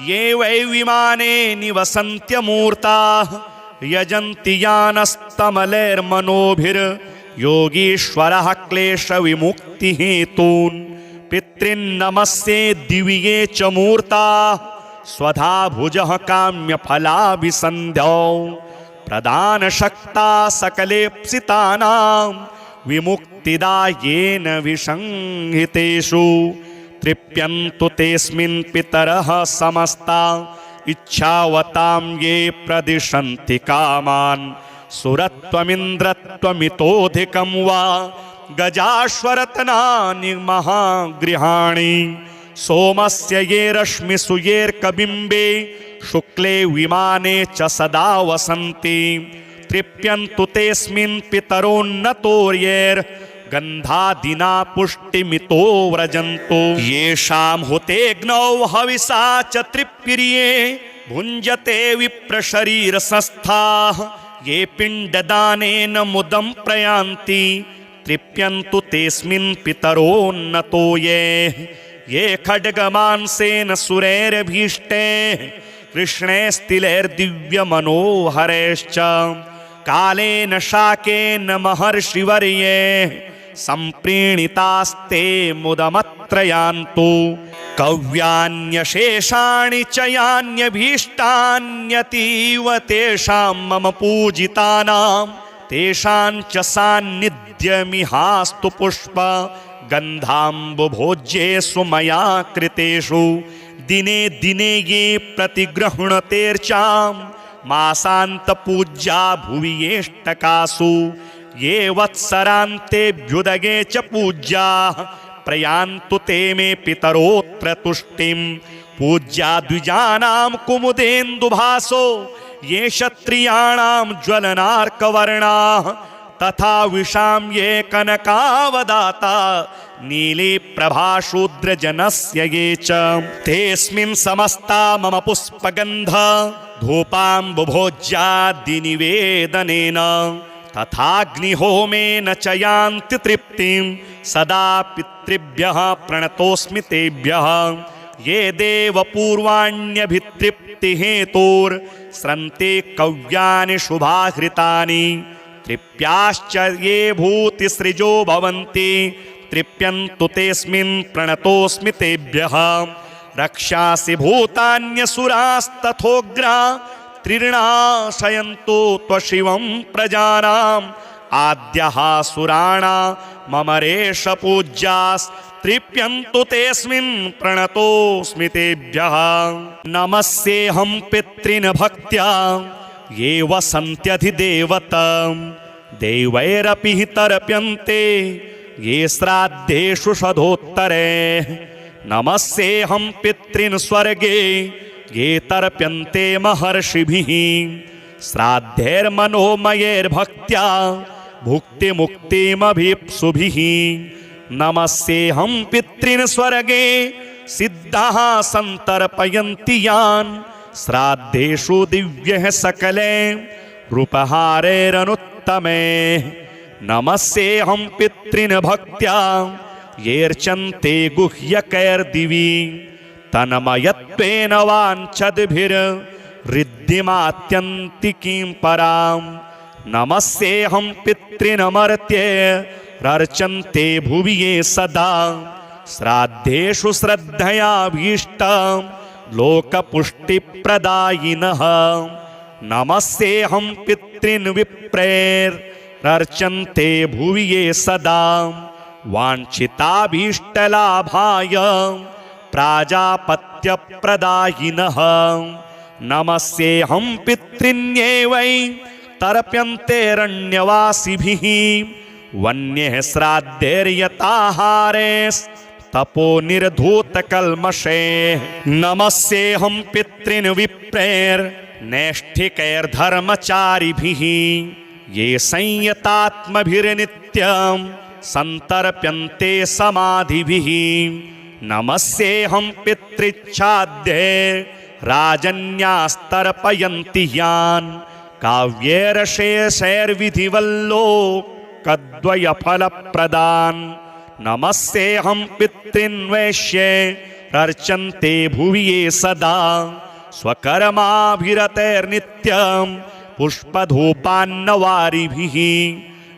ये वै विमाने निवसन्त्यमूर्ताः यजन्ति यानस्तमलैर्मनोभिर् योगीश्वरः क्लेशविमुक्तिहेतून् पितॄन्नमस्ये दिव्ये च मूर्ताः स्वधा भुजः काम्यफलाभिसन्ध्यौ प्रदानशक्ता सकलेप्सितानां विमुक्तिदायेन विसंहितेषु तृप्यन्तु तेऽस्मिन् पितरः समस्ता इच्छावतां ये प्रदिशन्ति कामान् सुरत्वमिन्द्रत्वमितोऽधिकं वा गजाश्वरत्नानि महागृहाणि सोमस्य ये रश्मिषु येऽर्कबिम्बे शुक्ले विमाने च सदा वसन्ति तृप्यन्तु तेऽस्मिन् पितरोन्नतोर्यैर्गन्धादिना पुष्टिमितो व्रजन्तो येषां हुतेऽग्नौ हविषा च तृप्तिर्ये भुञ्जते विप्रशरीरसंस्थाः ये पिण्डदानेन मुदं प्रयान्ति तृप्यन्तु तेऽस्मिन् पितरोन्नतो ये खड्गमांसेन सुरैरभीष्टे कृष्णैस्तिलैर्दिव्यमनोहरैश्च कालेन शाकेन महर्षिवर्ये सम्प्रीणितास्ते मुदमत्रयान्तु कव्यान्यशेषाणि च यान्यभीष्टान्यतीव तेषां मम पूजितानां तेषां च सान्निध्यमिहास्तु पुष्प गन्धाम्बुभोज्येषु मया कृतेषु दिने दिने ये प्रतिगृह्णतेर्चां मासान्तपूज्या भुवि येष्टकासु ये वत्सरान्तेऽभ्युदगे च पूज्याः प्रयान्तु ते मे पितरोऽत्र तुष्टिं पूज्या द्विजानां कुमुदेन्दुभासो ये क्षत्रियाणां ज्वलनार्कवर्णाः तथा विशां ये कनकावदाता नीली प्रभाशूद्रजनस्य ये च तेऽस्मिन् समस्ता मम पुष्पगन्ध धूपाम्बुभोज्यादिनिवेदनेन तथाग्निहोमेन च यान्ति तृप्तिं सदा पितृभ्यः प्रणतोऽस्मि तेभ्यः ये देवपूर्वाण्यभितृप्तिहेतोर्स्रन्ते कव्यानि शुभाहृतानि तृप्याश्च ये भूतिसृजो भवन्ति तृप्यन्तु तेऽस्मिन् प्रणतोऽस्मि तेभ्यः रक्षासि भूतान्यसुरास्तथोग्रा त्रिर्णाशयन्तो त्वशिवं प्रजानाम् आद्यः सुराणा मम रेष पूज्यास्तृप्यन्तु तेऽस्मिन् प्रणतोऽस्मि तेभ्यः नमस्येऽहं पितॄन् भक्त्या ये वसन्त्यधिदेवतां देवैरपि हि तर्प्यन्ते ये श्राद्धेषु शतोत्तरे नमस्येऽहं पितॄन् स्वर्गे ये तर्प्यन्ते महर्षिभिः श्राद्धैर्मनोमयैर्भक्त्या भुक्तिमुक्तिमभीप्सुभिः नमस्येऽहं पितॄन् स्वर्गे सिद्धाः सन्तर्पयन्ति यान् श्राद्धेषु दिव्यः सकले रूपहारैरनुत्तमे नमस्येऽहं पितॄन् भक्त्या येऽर्चन्ते गुह्यकैर्दिवि तन्मयत्वेन वाञ्छद्भिर्ऋद्धिमात्यन्तिकीं परां नमस्येऽहं पितॄनमर्त्यैरर्चन्ते भुवि ये सदा श्राद्धेषु श्रद्धयाभीष्टां लोकपुष्टिप्रदायिनः नमस्येऽहं पितॄन् विप्रैरर्चन्ते भुवि ये सदा वाञ्छिताभीष्टलाभाय प्राजापत्यप्रदायिनः नमस्येऽहं पितॄन्येवै तर्प्यन्तेरण्यवासिभिः वन्यः श्राद्धैर्यताहारेस्तपो निर्धूतकल्मषे नमस्येऽहं पितॄन् विप्रैर्नैष्ठिकैर्धर्मचारिभिः ये संयतात्मभिर्नित्यं सन्तर्प्यन्ते समाधिभिः नमस्येऽहं पितृच्छाद्ये राजन्यास्तर्पयन्ति यान् काव्यैरशेषैर्विधिवल्लोकद्वयफलप्रदान् नमस्येऽहं पितॄन् वैश्ये अर्चन्ते भुवि ये सदा स्वकर्माभिरतैर्नित्यं पुष्पधूपान्नवारिभिः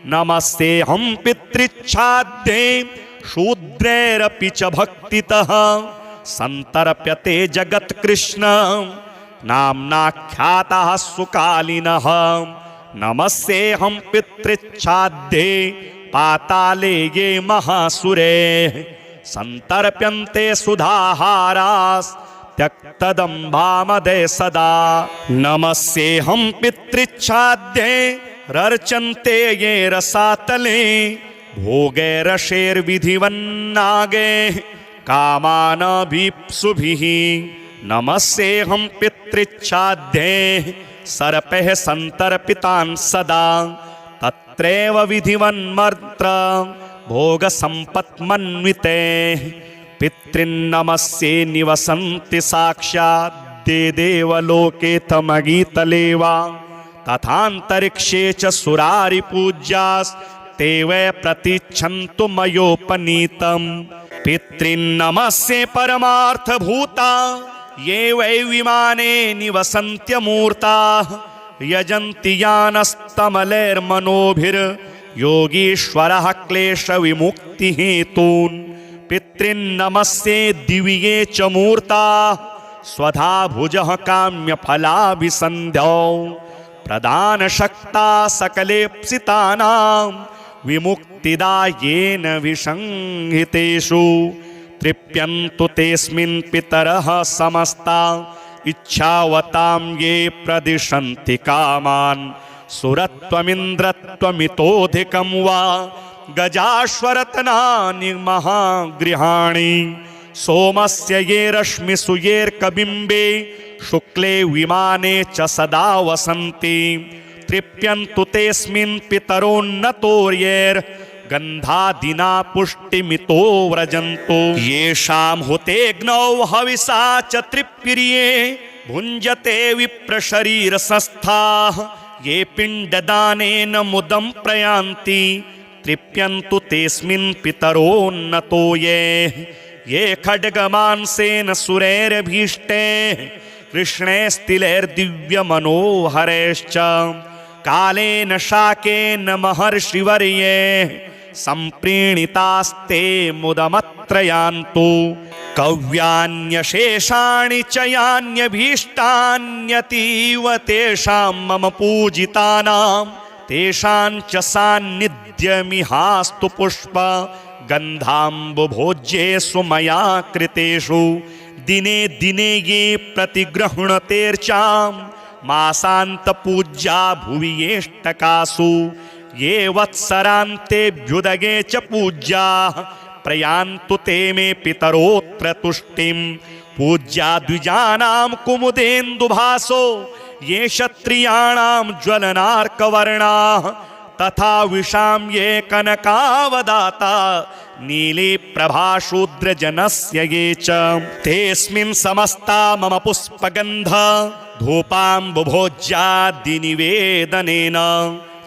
नमस्तेऽहं पितृच्छाद्ये शूद्रैरपि च भक्तितः सन्तर्प्यते जगत्कृष्ण नाम्नाख्यातः सुकालिनः। नमस्तेऽहं पितृच्छाद्ये पाताले ये महासुरे सन्तर्प्यन्ते सुधाहारास्त्यक्तदम्भामदे सदा। नमस्तेऽहं पितृच्छाद्ये रर्चन्ते ये रसातले भोगैरशेर्विधिवन्नागे कामानभीप्सुभिः। नमस्तेऽहं पितृच्छाद्ये सर्पैः सन्तर्पितान् सदा तत्रैव विधिवन्मर्त्र भोगसम्पत्मन्विते। पितॄन्नमस्ये निवसन्ति साक्षात् देवलोके तमगीतले वा तथान्तरिक्षे च सुरारिपूज्यास्ते वै प्रतीच्छन्तु मयोपनीतम्। पितॄन्नमस्ये परमार्थभूता ये वै विमाने निवसन्त्यमूर्ताः यजन्ति यानस्तमलैर्मनोभिर्योगीश्वरः क्लेशविमुक्तिहेतून्। पितॄन्नमस्ये दिव्ये च मूर्ताः स्वधा भुजः काम्यफलाभिसन्ध्यौ प्रदानशक्ता सकलेप्सितानां विमुक्तिदायेन विसंहितेषु। तृप्यन्तु तेऽस्मिन् पितरः समस्ता इच्छावतां ये प्रदिशन्ति कामान्। सुरत्वमिन्द्रत्वमितोऽधिकं वा गजाश्वरत्नानि महागृहाणि सोमस्य ये रश्मिषु येऽर्कबिम्बे शुक्ले विमाने च सदा वसन्ति। तृप्यन्तु तेऽस्मिन् पितरोन्नतोर्यैर्गन्धादिना पुष्टिमितो व्रजन्तो। येषां हुतेऽग्नौ हविषा च तृप्तिर्ये भुञ्जते विप्रशरीरसंस्थाः ये पिण्डदानेन मुदं प्रयान्ति। तृप्यन्तु तेऽस्मिन् पितरोन्नतो ये खड्गमांसेन सुरैरभीष्टैः कृष्णैस्तिलैर्दिव्यमनोहरैश्च कालेन शाकेन महर्षिवर्यैः सम्प्रीणितास्ते मुदमत्रयान्तु। कव्यान्यशेषाणि च यान्यभीष्टान्यतीव तेषां मम पूजितानां तेषां च सान्निध्यमिहास्तु पुष्प गन्धाम्बुभोज्येषु मया कृतेषु। दिने दिने ये प्रतिगृह्णतेर्चां मासान्तपूज्या भुवि येष्टकासु ये वत्सरान्तेऽभ्युदगे च पूज्याः प्रयान्तु ते मे पितरोऽत्र तुष्टिं। पूज्या द्विजानां कुमुदेन्दुभासो ये क्षत्रियाणां ज्वलनार्कवर्णाः तथा विशां ये कनकावदाता नीले प्रभाशूद्रजनस्य ये च। तेऽस्मिन् समस्ता मम पुष्पगन्ध धूपाम्बुभोज्यादिनिवेदनेन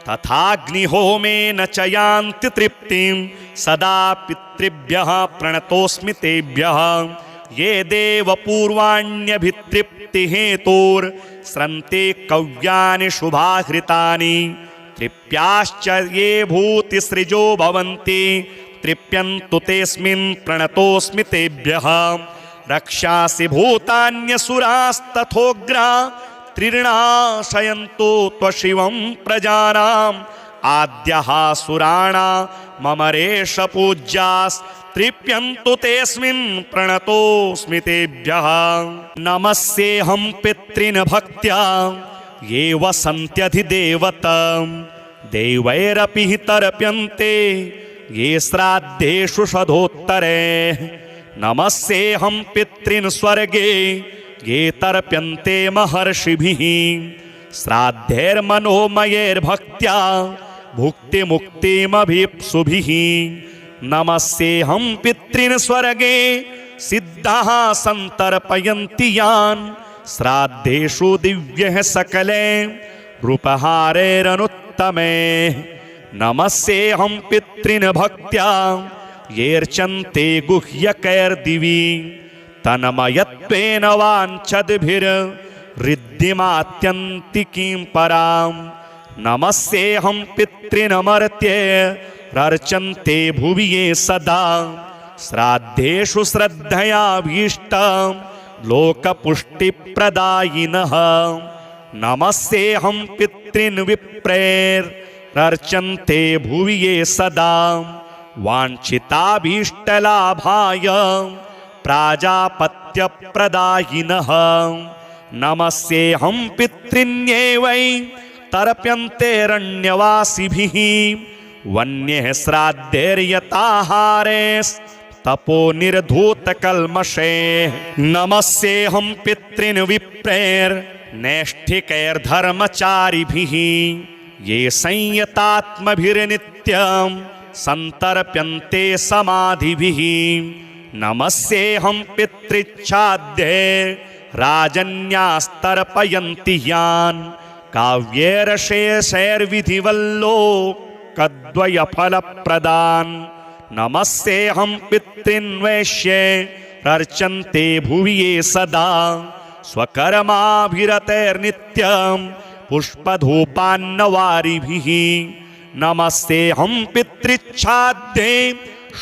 तथाग्निहोमेन च यान्ति तृप्तिं। सदा पितृभ्यः प्रणतोऽस्मि तेभ्यः ये देवपूर्वाण्यभितृप्तिहेतोर्स्रन्ते कव्यानि शुभाहृतानि। तृप्याश्च ये भूतिसृजो भवन्ति तृप्यन्तु तेऽस्मिन् प्रणतोऽस्मि तेभ्यः। रक्षासि भूतान्यसुरास्तथोग्रा त्रिर्णाशयन्तो त्वशिवं प्रजानाम्। आद्यः सुराणा मम रेष पूज्यास्तृप्यन्तु तेऽस्मिन् प्रणतोऽस्मि तेभ्यः। नमस्तेऽहं पितॄन् भक्त्या ये वसन्त्यधिदेवतां देवैरपि हि तर्प्यन्ते ये श्राद्धेषु शतोत्तरे। नमस्तेऽहं पितॄन् स्वर्गे ये तर्प्यन्ते महर्षिभिः श्राद्धैर्मनोमयैर्भक्त्या भुक्तिमुक्तिमभीप्सुभिः। नमस्तेऽहं पितॄन् स्वर्गे सिद्धाः सन्तर्पयन्ति यान् श्राद्धेषु दिव्यः सकले रूपहारैरनुत्तमे। नमस्तेऽहं पितॄन् भक्त्या येऽर्चन्ते गुह्यकैर्दिवि तन्मयत्वेन वाञ्छद्भिर्ऋद्धिमात्यन्तिकीं परां। नमस्येऽहं पितॄनमर्त्य रर्चन्ते भुवि ये सदा श्राद्धेषु श्रद्धयाभीष्टं लोकपुष्टिप्रदायिनः नमस्येऽहं पितॄन् विप्रैर्रर्चन्ते भुवि ये सदा वाञ्छिताभीष्टलाभाय प्राजापत्यप्रदायिनः नमस्येऽहं पितॄन्येवै तर्प्यन्तेरण्यवासिभिः वन्यः श्राद्धैर्यताहारेस्तपो निर्धूतकल्मषे नमस्येऽहं पितॄन् विप्रैर्नैष्ठिकैर्धर्मचारिभिः ये संयतात्मभिर्नित्यं संतर्प्यन्ते समाधिभिः नमस्येऽहं पितृच्छाद्यैर्राजन्यास्तर्पयन्ति यान् काव्यैरशेषैर्विधिवल्लोकद्वयफलप्रदान् नमस्येऽहं पितॄन् वैश्यैर्रर्चन्ते भुवि ये सदा स्वकर्माभिरतैर्नित्यं पुष्पधूपान्नवारिभिः नमस्येऽहं पितृच्छाद्यै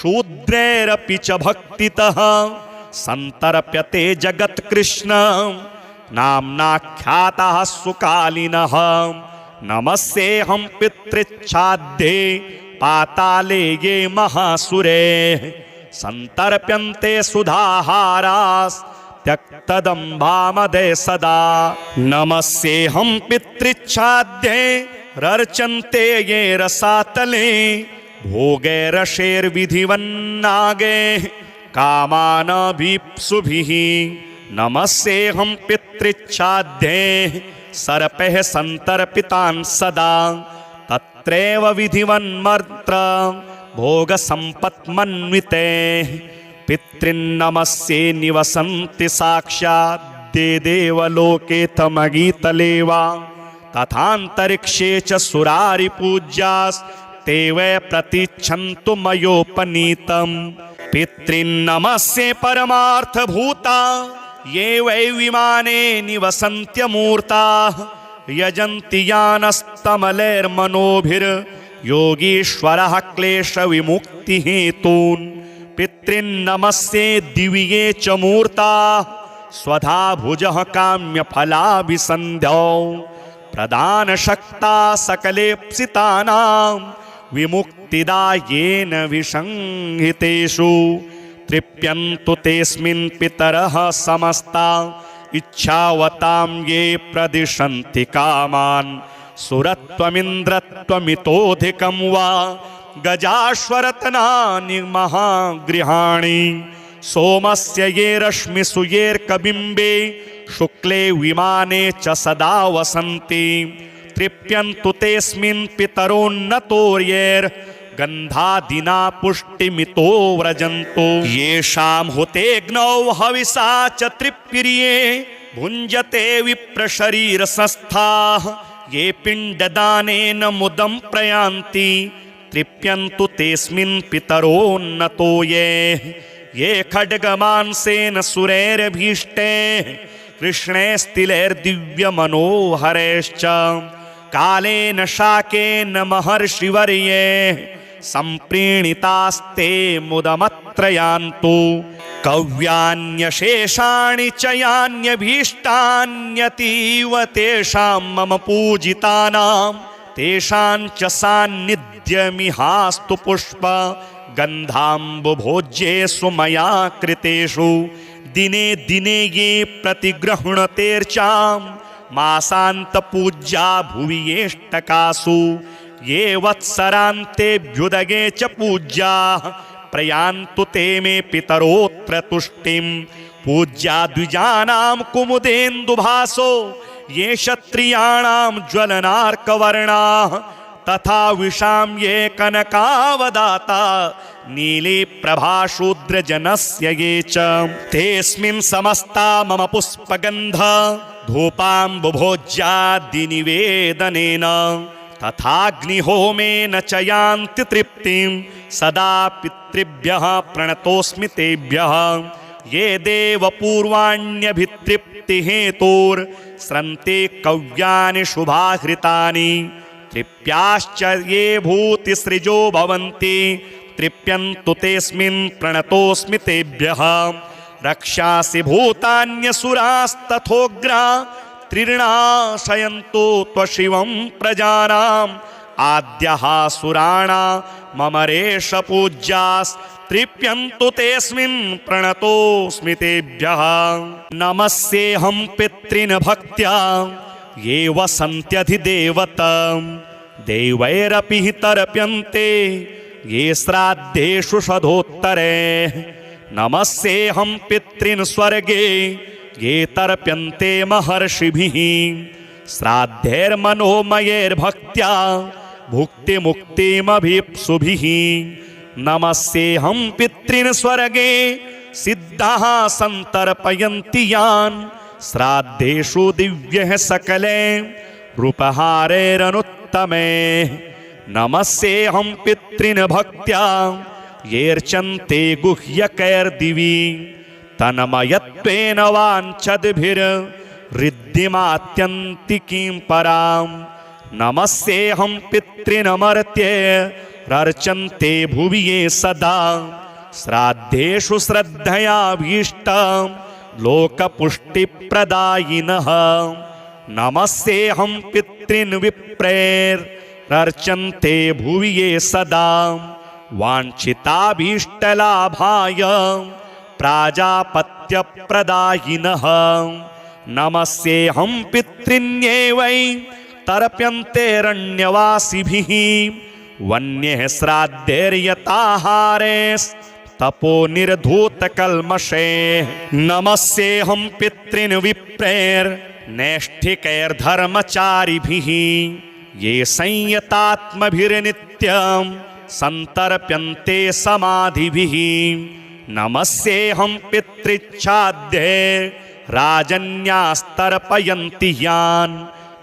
शूद्रैरपि च भक्तितः संतर्प्यते जगत्कृष्ण नाम्नाख्यातः सुकालिनः नमस्येऽहं पितृच्छाद्यै पाताले ये महासुरे संतर्प्यन्ते सुधाहारास्त्यक्तदम्भामदे सदा नमस्येऽहं पितृच्छाद्यै रर्चन्ते ये रसातले भोगैरशेर्विधिवन्नागे कामानभीप्सुभिः नमस्येऽहं पितृच्छाद्यै सर्पैः संतर्पितान् सदा तत्रैव विधिवन्मर्त्र भोगसम्पत्मन्विते पितॄन्नमस्ये निवसन्ति साक्षात् देवलोके तमगीतले वा तथान्तरिक्षे च सुरारिपूज्यास्ते वै प्रतीच्छन्तु मयोपनीतम् पितॄन्नमस्ये परमार्थभूता ये वै विमाने निवसन्त्यमूर्ताः यजन्ति यानस्तमलैर्मनोभिर्योगीश्वरः क्लेशविमुक्तिहेतून् पितॄन्नमस्ये दिवि ये च मूर्ताः स्वधा भुजः काम्यफलाभिसन्ध्यौ प्रदानशक्ता सकलेप्सितानां विमुक्तिदायेन विसंहितेषु तृप्यन्तु तेऽस्मिन् पितरः समस्ता इच्छावतां ये प्रदिशन्ति कामान् सुरत्वमिन्द्रत्वमितोऽधिकं वा गजाश्वरत्नानि महागृहाणि सोमस्य ये रश्मिषु येऽर्कबिम्बे शुक्ले विमाने च सदा वसन्ति तृप्यन्तु तेऽस्मिन् पितरोन्नतोर्यैर्गन्धादिना पुष्टिमितो व्रजन्तो येषां हुतेऽग्नौ हविषा च तृप्तिर्ये भुञ्जते विप्रशरीरसंस्थाः ये पिण्डदानेन मुदं प्रयान्ति तृप्यन्तु तेऽस्मिन् पितरोन्नतो ये खड्गमांसेन सुरैरभीष्टैः कृष्णैस्तिलैर्दिव्यमनोहरैश्च कालेन शाकेन महर्षिवर्यैः सम्प्रीणितास्ते मुदमत्रयान्तु कव्यान्यशेषाणि च यान्यभीष्टान्यतीव तेषां मम पूजितानां तेषां च सान्निध्यमिहास्तु पुष्प गन्धाम्बुभोज्येषु मया कृतेषु दिने दिने ये प्रतिगृह्णतेर्चां मासान्तपूज्या भुवि येष्टकासु ये वत्सरान्तेऽभ्युदगे च पूज्याः प्रयान्तु ते मे पितरोऽत्र तुष्टिं पूज्या द्विजानां कुमुदेन्दुभासो ये क्षत्रियाणां ज्वलनार्कवर्णाः तथा विशां ये कनकावदाता नीली प्रभाशूद्रजनस्य ये च तेऽस्मिन् समस्ता मम पुष्पगन्ध धूपाम्बुभोज्यादिनिवेदनेन तथाग्निहोमेन च यान्ति तृप्तिं सदा पितृभ्यः प्रणतोऽस्मि तेभ्यः ये देवपूर्वाण्यभितृप्तिहेतोर्स्रन्ते कव्यानि शुभाहृतानि तृप्याश्च ये भूतिसृजो भवन्ति तृप्यन्तु तेऽस्मिन् प्रणतोऽस्मि तेभ्यः रक्षासि भूतान्यसुरास्तथोग्रा त्रिणाशयन्तु त्वशिवं प्रजानाम् आद्यः सुराणा ममरेश पूज्यास्तृप्यन्तु तेऽस्मिन् प्रणतोऽस्मि तेभ्यः नमस्येऽहं पितॄन् भक्त्या ये वसन्त्यधिदेवतां देवैरपि हि तर्प्यन्ते ये श्राद्धेषु शतोत्तरे नमस्येऽहं पितॄन् स्वर्गे ये तर्प्यन्ते महर्षिभिः श्राद्धैर्मनोमयैर्भक्त्या भुक्तिमुक्तिमभीप्सुभिः नमस्येऽहं पितॄन् स्वर्गे सिद्धाः सन्तर्पयन्ति यान् श्राद्धेषु दिव्यः सकले रूपहारैरनुत्तमे नमस्येऽहं पितॄन् भक्त्या येऽर्चन्ते गुह्यकैर्दिवि तन्मयत्वेन वाञ्छद्भिर्ऋद्धिमात्यन्तिकीं परां नमस्येऽहं पितॄनमर्त्यैरर्चन्ते भुवि ये सदा श्राद्धेषु श्रद्धयाभीष्टां लोकपुष्टिप्रदायिनः नमस्येऽहं पितॄन् विप्रैरर्चन्ते भुवि ये सदा वाञ्छिताभीष्टलाभाय प्राजापत्यप्रदायिनः नमस्येऽहं पितॄन्येवै तर्प्यन्तेरण्यवासिभिः वन्यः श्राद्धैर्यताहारेस्तपो निर्धूतकल्मषे नमस्येऽहं पितॄन् विप्रैर्नैष्ठिकैर्धर्मचारिभिः ये संयतात्मभिर्नित्यं सन्तर्प्यन्ते समाधिभिः नमस्येऽहं पितृच्छाद्ये राजन्यास्तर्पयन्ति यान्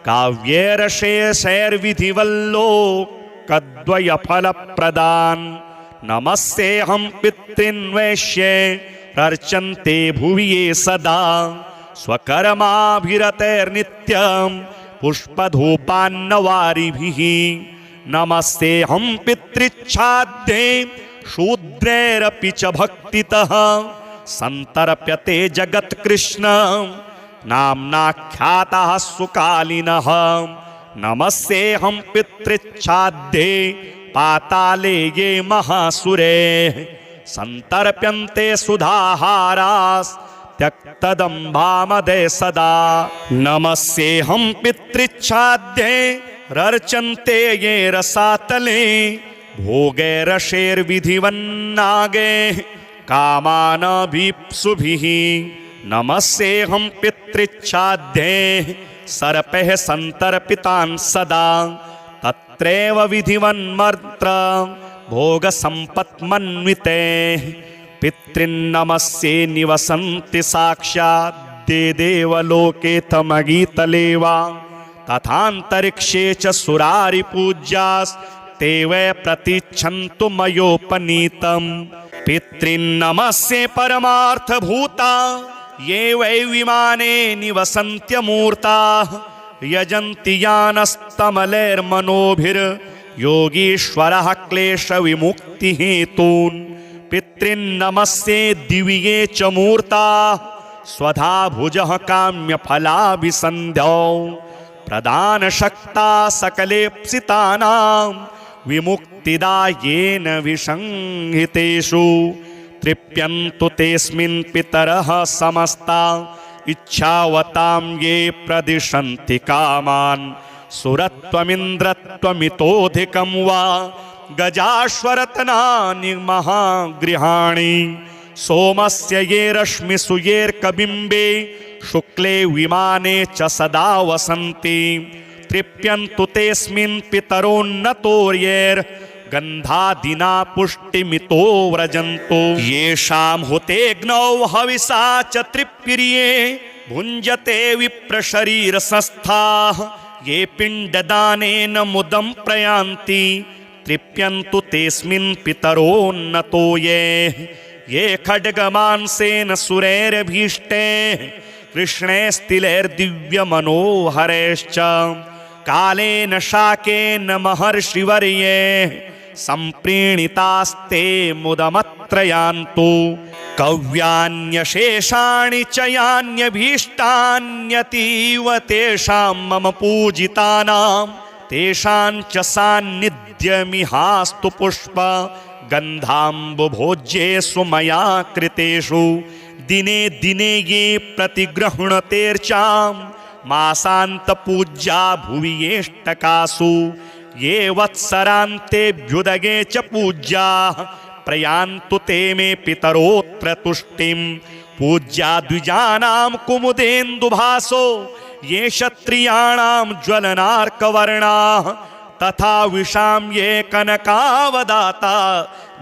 काव्यैरशेषैर्विधिवल्लोकद्वयफलप्रदान् नमस्येऽहं पितॄन् वैश्यैरर्चन्ते भुवि ये सदा स्वकर्माभिरतैर्नित्यं पुष्पधूपान्नवारिभिः नमस्येऽहं पितृच्छाद्ये शूद्रैरपि च भक्तितः सन्तर्प्यते जगत्कृष्ण नाम्नाख्यातः सुकालिनः नमस्येऽहं पितृच्छाद्ये पाताले ये महासुरे सन्तर्प्यन्ते सुधाहारास्त्यक्तदम्भामदे सदा नमस्येऽहं पितृच्छाद्ये रर्चन्ते ये रसातले भोगैरशेर्विधिवन्नागे कामानभीप्सुभिः नमस्येऽहं पितृच्छाद्ये सर्पैः सन्तर्पितान् सदा तत्रैव विधिवन्मर्त्र भोगसम्पत्मन्विते पितॄन्नमस्ये निवसन्ति साक्षात् देवलोके तमगीतले वा तथान्तरिक्षे च सुरारिपूज्यास्ते वै प्रतीच्छन्तु मयोपनीतम् पितॄन्नमस्ये परमार्थभूता ये वै विमाने निवसन्त्यमूर्ताः यजन्ति यानस्तमलैर्मनोभिर्योगीश्वरः क्लेशविमुक्तिहेतून् पितॄन्नमस्ये दिवि ये च मूर्ताः स्वधा भुजः काम्यफलाभिसन्ध्यौ प्रदानशक्ता सकलेप्सितानां विमुक्तिदायेन विसंहितेषु तृप्यन्तु तेऽस्मिन् पितरः समस्ता इच्छावतां ये प्रदिशन्ति कामान् सुरत्वमिन्द्रत्वमितोऽधिकं वा गजाश्वरत्नानि महागृहाणि सोमस्य ये रश्मिषु येऽर्कबिम्बे शुक्ले विमाने च सदा वसन्ति तृप्यन्तु तेऽस्मिन् पितरोन्नतोर्यैर्गन्धादिना पुष्टिमितो व्रजन्तो येषां हुतेऽग्नौ हविषा च तृप्तिर्ये भुञ्जते विप्रशरीरसंस्थाः ये पिण्डदानेन मुदं प्रयान्ति तृप्यन्तु तेऽस्मिन् पितरोन्नतो ये खड्गमांसेन सुरैरभीष्टे कृष्णैस्तिलैर्दिव्यमनोहरैश्च कालेन शाकेन महर्षिवर्ये सम्प्रीणितास्ते मुदमत्रयान्तु कव्यान्यशेषाणि च यान्यभीष्टान्यतीव तेषां मम पूजितानां तेषां च सान्निध्यमिहास्तु पुष्प गन्धाम्बुभोज्येषु मया कृतेषु दिने दिने ये प्रतिगृह्णतेर्चां मासान्तपूज्या भुवि येष्टकासु ये वत्सरान्तेभ्युदगे च पूज्याः प्रयान्तु ते मे पितरोऽत्र तुष्टिं पूज्या द्विजानां कुमुदेन्दुभासो ये क्षत्रियाणां ज्वलनार्कवर्णाः तथा विशां ये कनकावदाता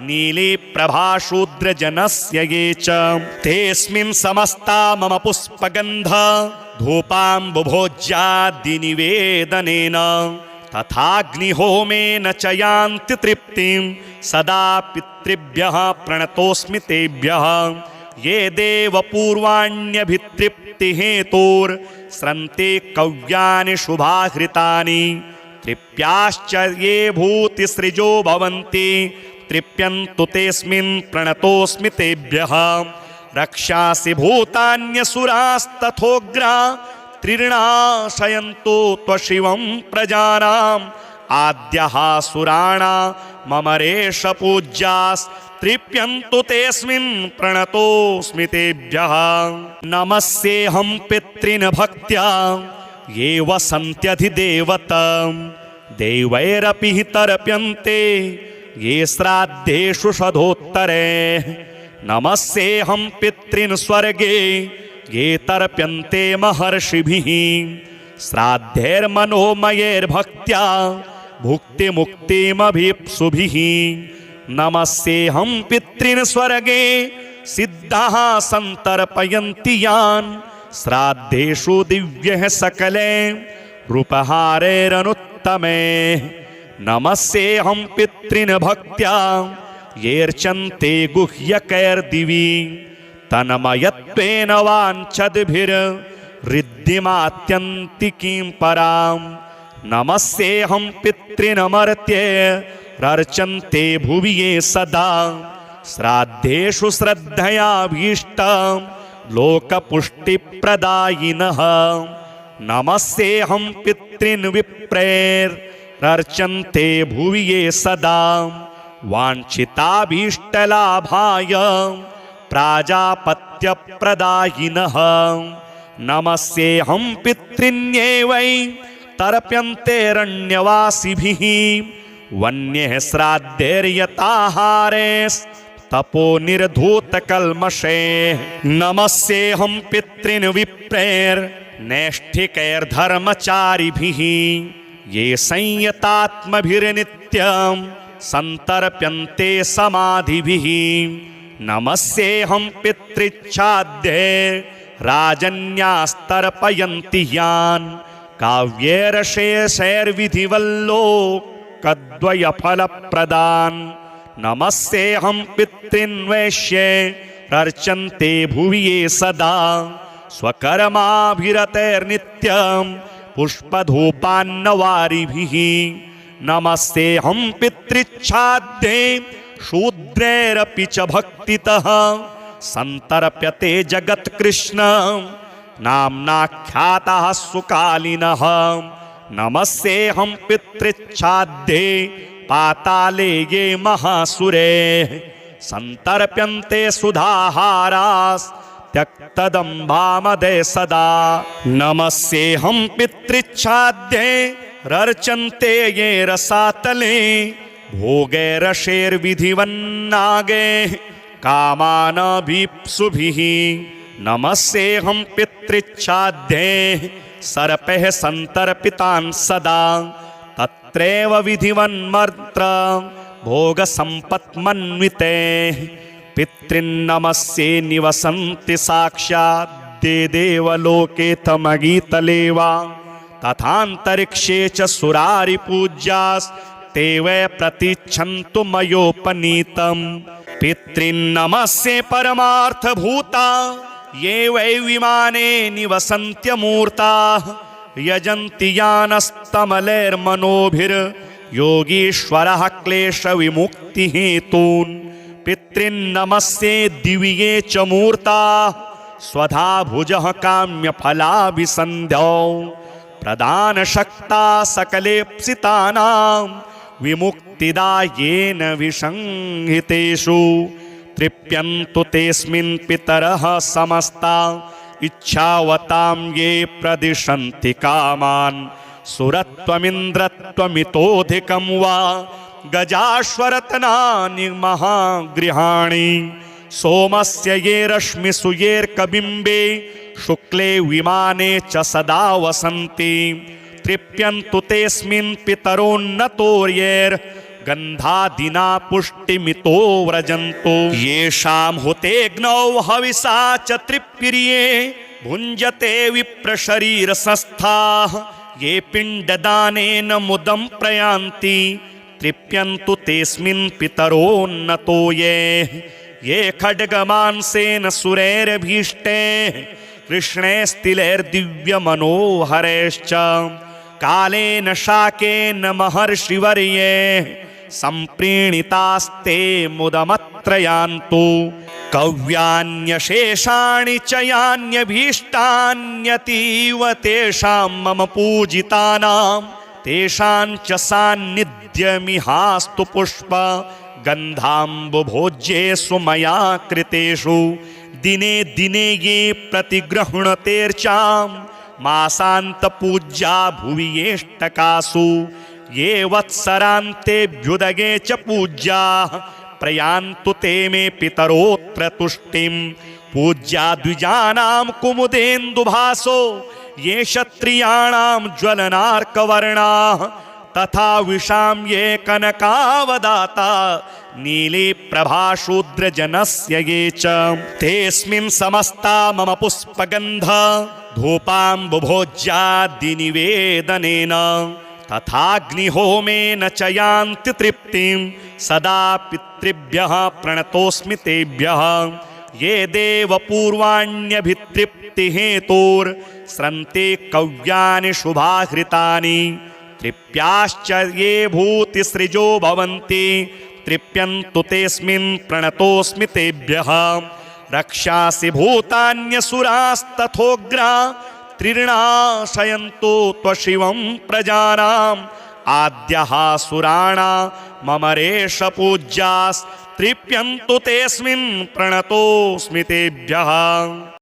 नीली प्रभाशूद्रजनस्य ये च तेऽस्मिन् समस्ता मम पुष्पगन्ध धूपाम्बुभोज्यादिनिवेदनेन तथाग्निहोमेन च यान्ति तृप्तिं सदा पितृभ्यः प्रणतोऽस्मि तेभ्यः ये देवपूर्वाण्यभितृप्तिहेतोर्स्रन्ते कव्यानि शुभाहृतानि तृप्याश्च ये भूतिसृजो भवन्ति तृप्यन्तु तेऽस्मिन् प्रणतोऽस्मि तेभ्यः रक्षासि भूतान्यसुरास्तथोग्रा त्रिणाशयन्तो त्वशिवं प्रजानाम् आद्यः सुराणा मम रेष पूज्यास्तृप्यन्तु तेऽस्मिन् प्रणतोऽस्मि तेभ्यः नमस्येऽहं पितॄन् भक्त्या ये वसन्त्यधिदेवतां देवैरपि हि तर्प्यन्ते ये श्राद्धेषु शतोत्तरे नमस्येऽहं पितॄन् स्वर्गे ये तर्प्यन्ते महर्षिभिः श्राद्धैर्मनोमयैर्भक्त्या भुक्तिमुक्तिमभीप्सुभिः नमस्येऽहं पितॄन् स्वर्गे सिद्धाः सन्तर्पयन्ति यान् श्राद्धेषु दिव्यः सकले रूपहारैरनुत्तमे नमस्येऽहं पितॄन् भक्त्या येऽर्चन्ते गुह्यकैर्दिवि तन्मयत्वेन वाञ्छद्भिर्ऋद्धिमात्यन्तिकीं परां नमस्येऽहं पितॄनमर्त्ये रर्चन्ते भुवि ये सदा श्राद्धेषु श्रद्धयाभीष्टां लोकपुष्टिप्रदायिनः नमस्येऽहं पितॄन् विप्रैर्रर्चन्ते भुवि ये सदा वाञ्छिताभीष्टलाभाय प्राजापत्यप्रदायिनः नमस्येऽहं पितॄन्येवै तर्प्यन्तेरण्यवासिभिः वन्यः श्राद्धैर्यताहारेस्तपो निर्धूतकल्मषे नमस्येऽहं पितॄन् विप्रैर्नैष्ठिकैर्धर्मचारिभिः ये संयतात्मभिर्नित्यं सन्तर्प्यन्ते समाधिभिः नमस्येऽहं पितृच्छाद्ये राजन्यास्तर्पयन्ति यान् काव्यैरशेषैर्विधिवल्लोकद्वयफलप्रदान् नमस्येऽहं पितॄन् वैश्ये रर्चन्ते भुवि ये सदा स्वकर्माभिरतैर्नित्यं पुष्पधूपान्नवारिभिः नमस्येऽहं पितृच्छाद्ये शूद्रैरपि च भक्तितः सन्तर्प्यते जगत्कृष्ण नाम्नाख्यातः सुकालिनः नमस्येऽहं पितृच्छाद्ये पाताले ये महासुरे सन्तर्प्यन्ते सुधाहारास्त्यक्तदम्भामदे सदा नमस्येऽहं पितृच्छाद्ये रर्चन्ते ये रसातले भोगैरशेर्विधिवन्नागे कामानभीप्सुभिः नमस्येऽहं पितृच्छाद्ये सर्पैः सन्तर्पितान् सदा तत्रैव विधिवन्मर्त्र भोगसम्पत्मन्विते पितॄन्नमस्ये निवसन्ति साक्षात् देवलोके तमगीतले वा तथान्तरिक्षे च सुरारिपूज्यास्ते वै प्रतीच्छन्तु मयोपनीतं पितॄन्नमस्ये परमार्थभूता ये वै विमाने निवसन्त्यमूर्ताः यजन्ति यानस्तमलैर्मनोभिर्योगीश्वरः क्लेशविमुक्तिहेतून् पितॄन्नमस्ये दिव्ये च मूर्ता स्वधा भुजः काम्यफलाभिसन्ध्यौ प्रदानशक्ता सकलेप्सितानां विमुक्तिदायेन विसंहितेषु तृप्यन्तु तेऽस्मिन् पितरः समस्ता इच्छावतां ये प्रदिशन्ति कामान् सुरत्वमिन्द्रत्वमितोऽधिकं वा गजाश्वरत्नानि महागृहाणि सोमस्य ये रश्मिषु येऽर्कबिम्बे शुक्ले विमाने च सदा वसन्ति तृप्यन्तु तेऽस्मिन् पितरोन्नतोर्यैर्गन्धादिना पुष्टिमितो व्रजन्तो येषां हुतेऽग्नौ हविषा च तृप्तिर्ये भुञ्जते विप्रशरीरसंस्थाः ये पिण्डदानेन मुदं प्रयान्ति तृप्यन्तु तेऽस्मिन् पितरोन्नतो ये खड्गमांसेन सुरैरभीष्टैः कृष्णैस्तिलैर्दिव्यमनोहरैश्च कालेन शाकेन महर्षिवर्यैः सम्प्रीणितास्ते मुदमत्रयान्तु कव्यान्यशेषाणि च यान्यभीष्टान्यतीव तेषां मम पूजितानां तेषां च सान्निध्यमिहास्तु पुष्प गन्धाम्बुभोज्येषु मया कृतेषु दिने दिने ये प्रतिगृह्णतेर्चां मासान्तपूज्या भुवि येष्टकासु ये वत्सरान्तेऽभ्युदगे च पूज्याः प्रयान्तु ते मे पितरोऽत्र तुष्टिं पूज्या द्विजानां कुमुदेन्दुभासो ये क्षत्रियाणां ज्वलनार्कवर्णाः तथा विशां ये कनकावदाता नीले प्रभाशूद्रजनस्य ये च तेऽस्मिन् समस्ता मम पुष्पगन्ध धूपाम्बुभोज्यादिनिवेदनेन तथाग्निहोमेन च यान्ति तृप्तिं सदा पितृभ्यः प्रणतोऽस्मि तेभ्यः ये देवपूर्वाण्यभितृप्तिहेतोर्स्रन्ते कव्यानि शुभाहृतानि तृप्याश्च ये भूतिसृजो भवन्ति तृप्यन्तु तेऽस्मिन् प्रणतोऽस्मि तेभ्यः रक्षासि भूतान्यसुरास्तथोग्रा त्रिर्णाशयन्तो त्वशिवं प्रजानाम् आद्यः सुराणा मम रेष पूज्यास्तृप्यन्तु तेऽस्मिन् प्रणतोऽस्मि तेभ्यः।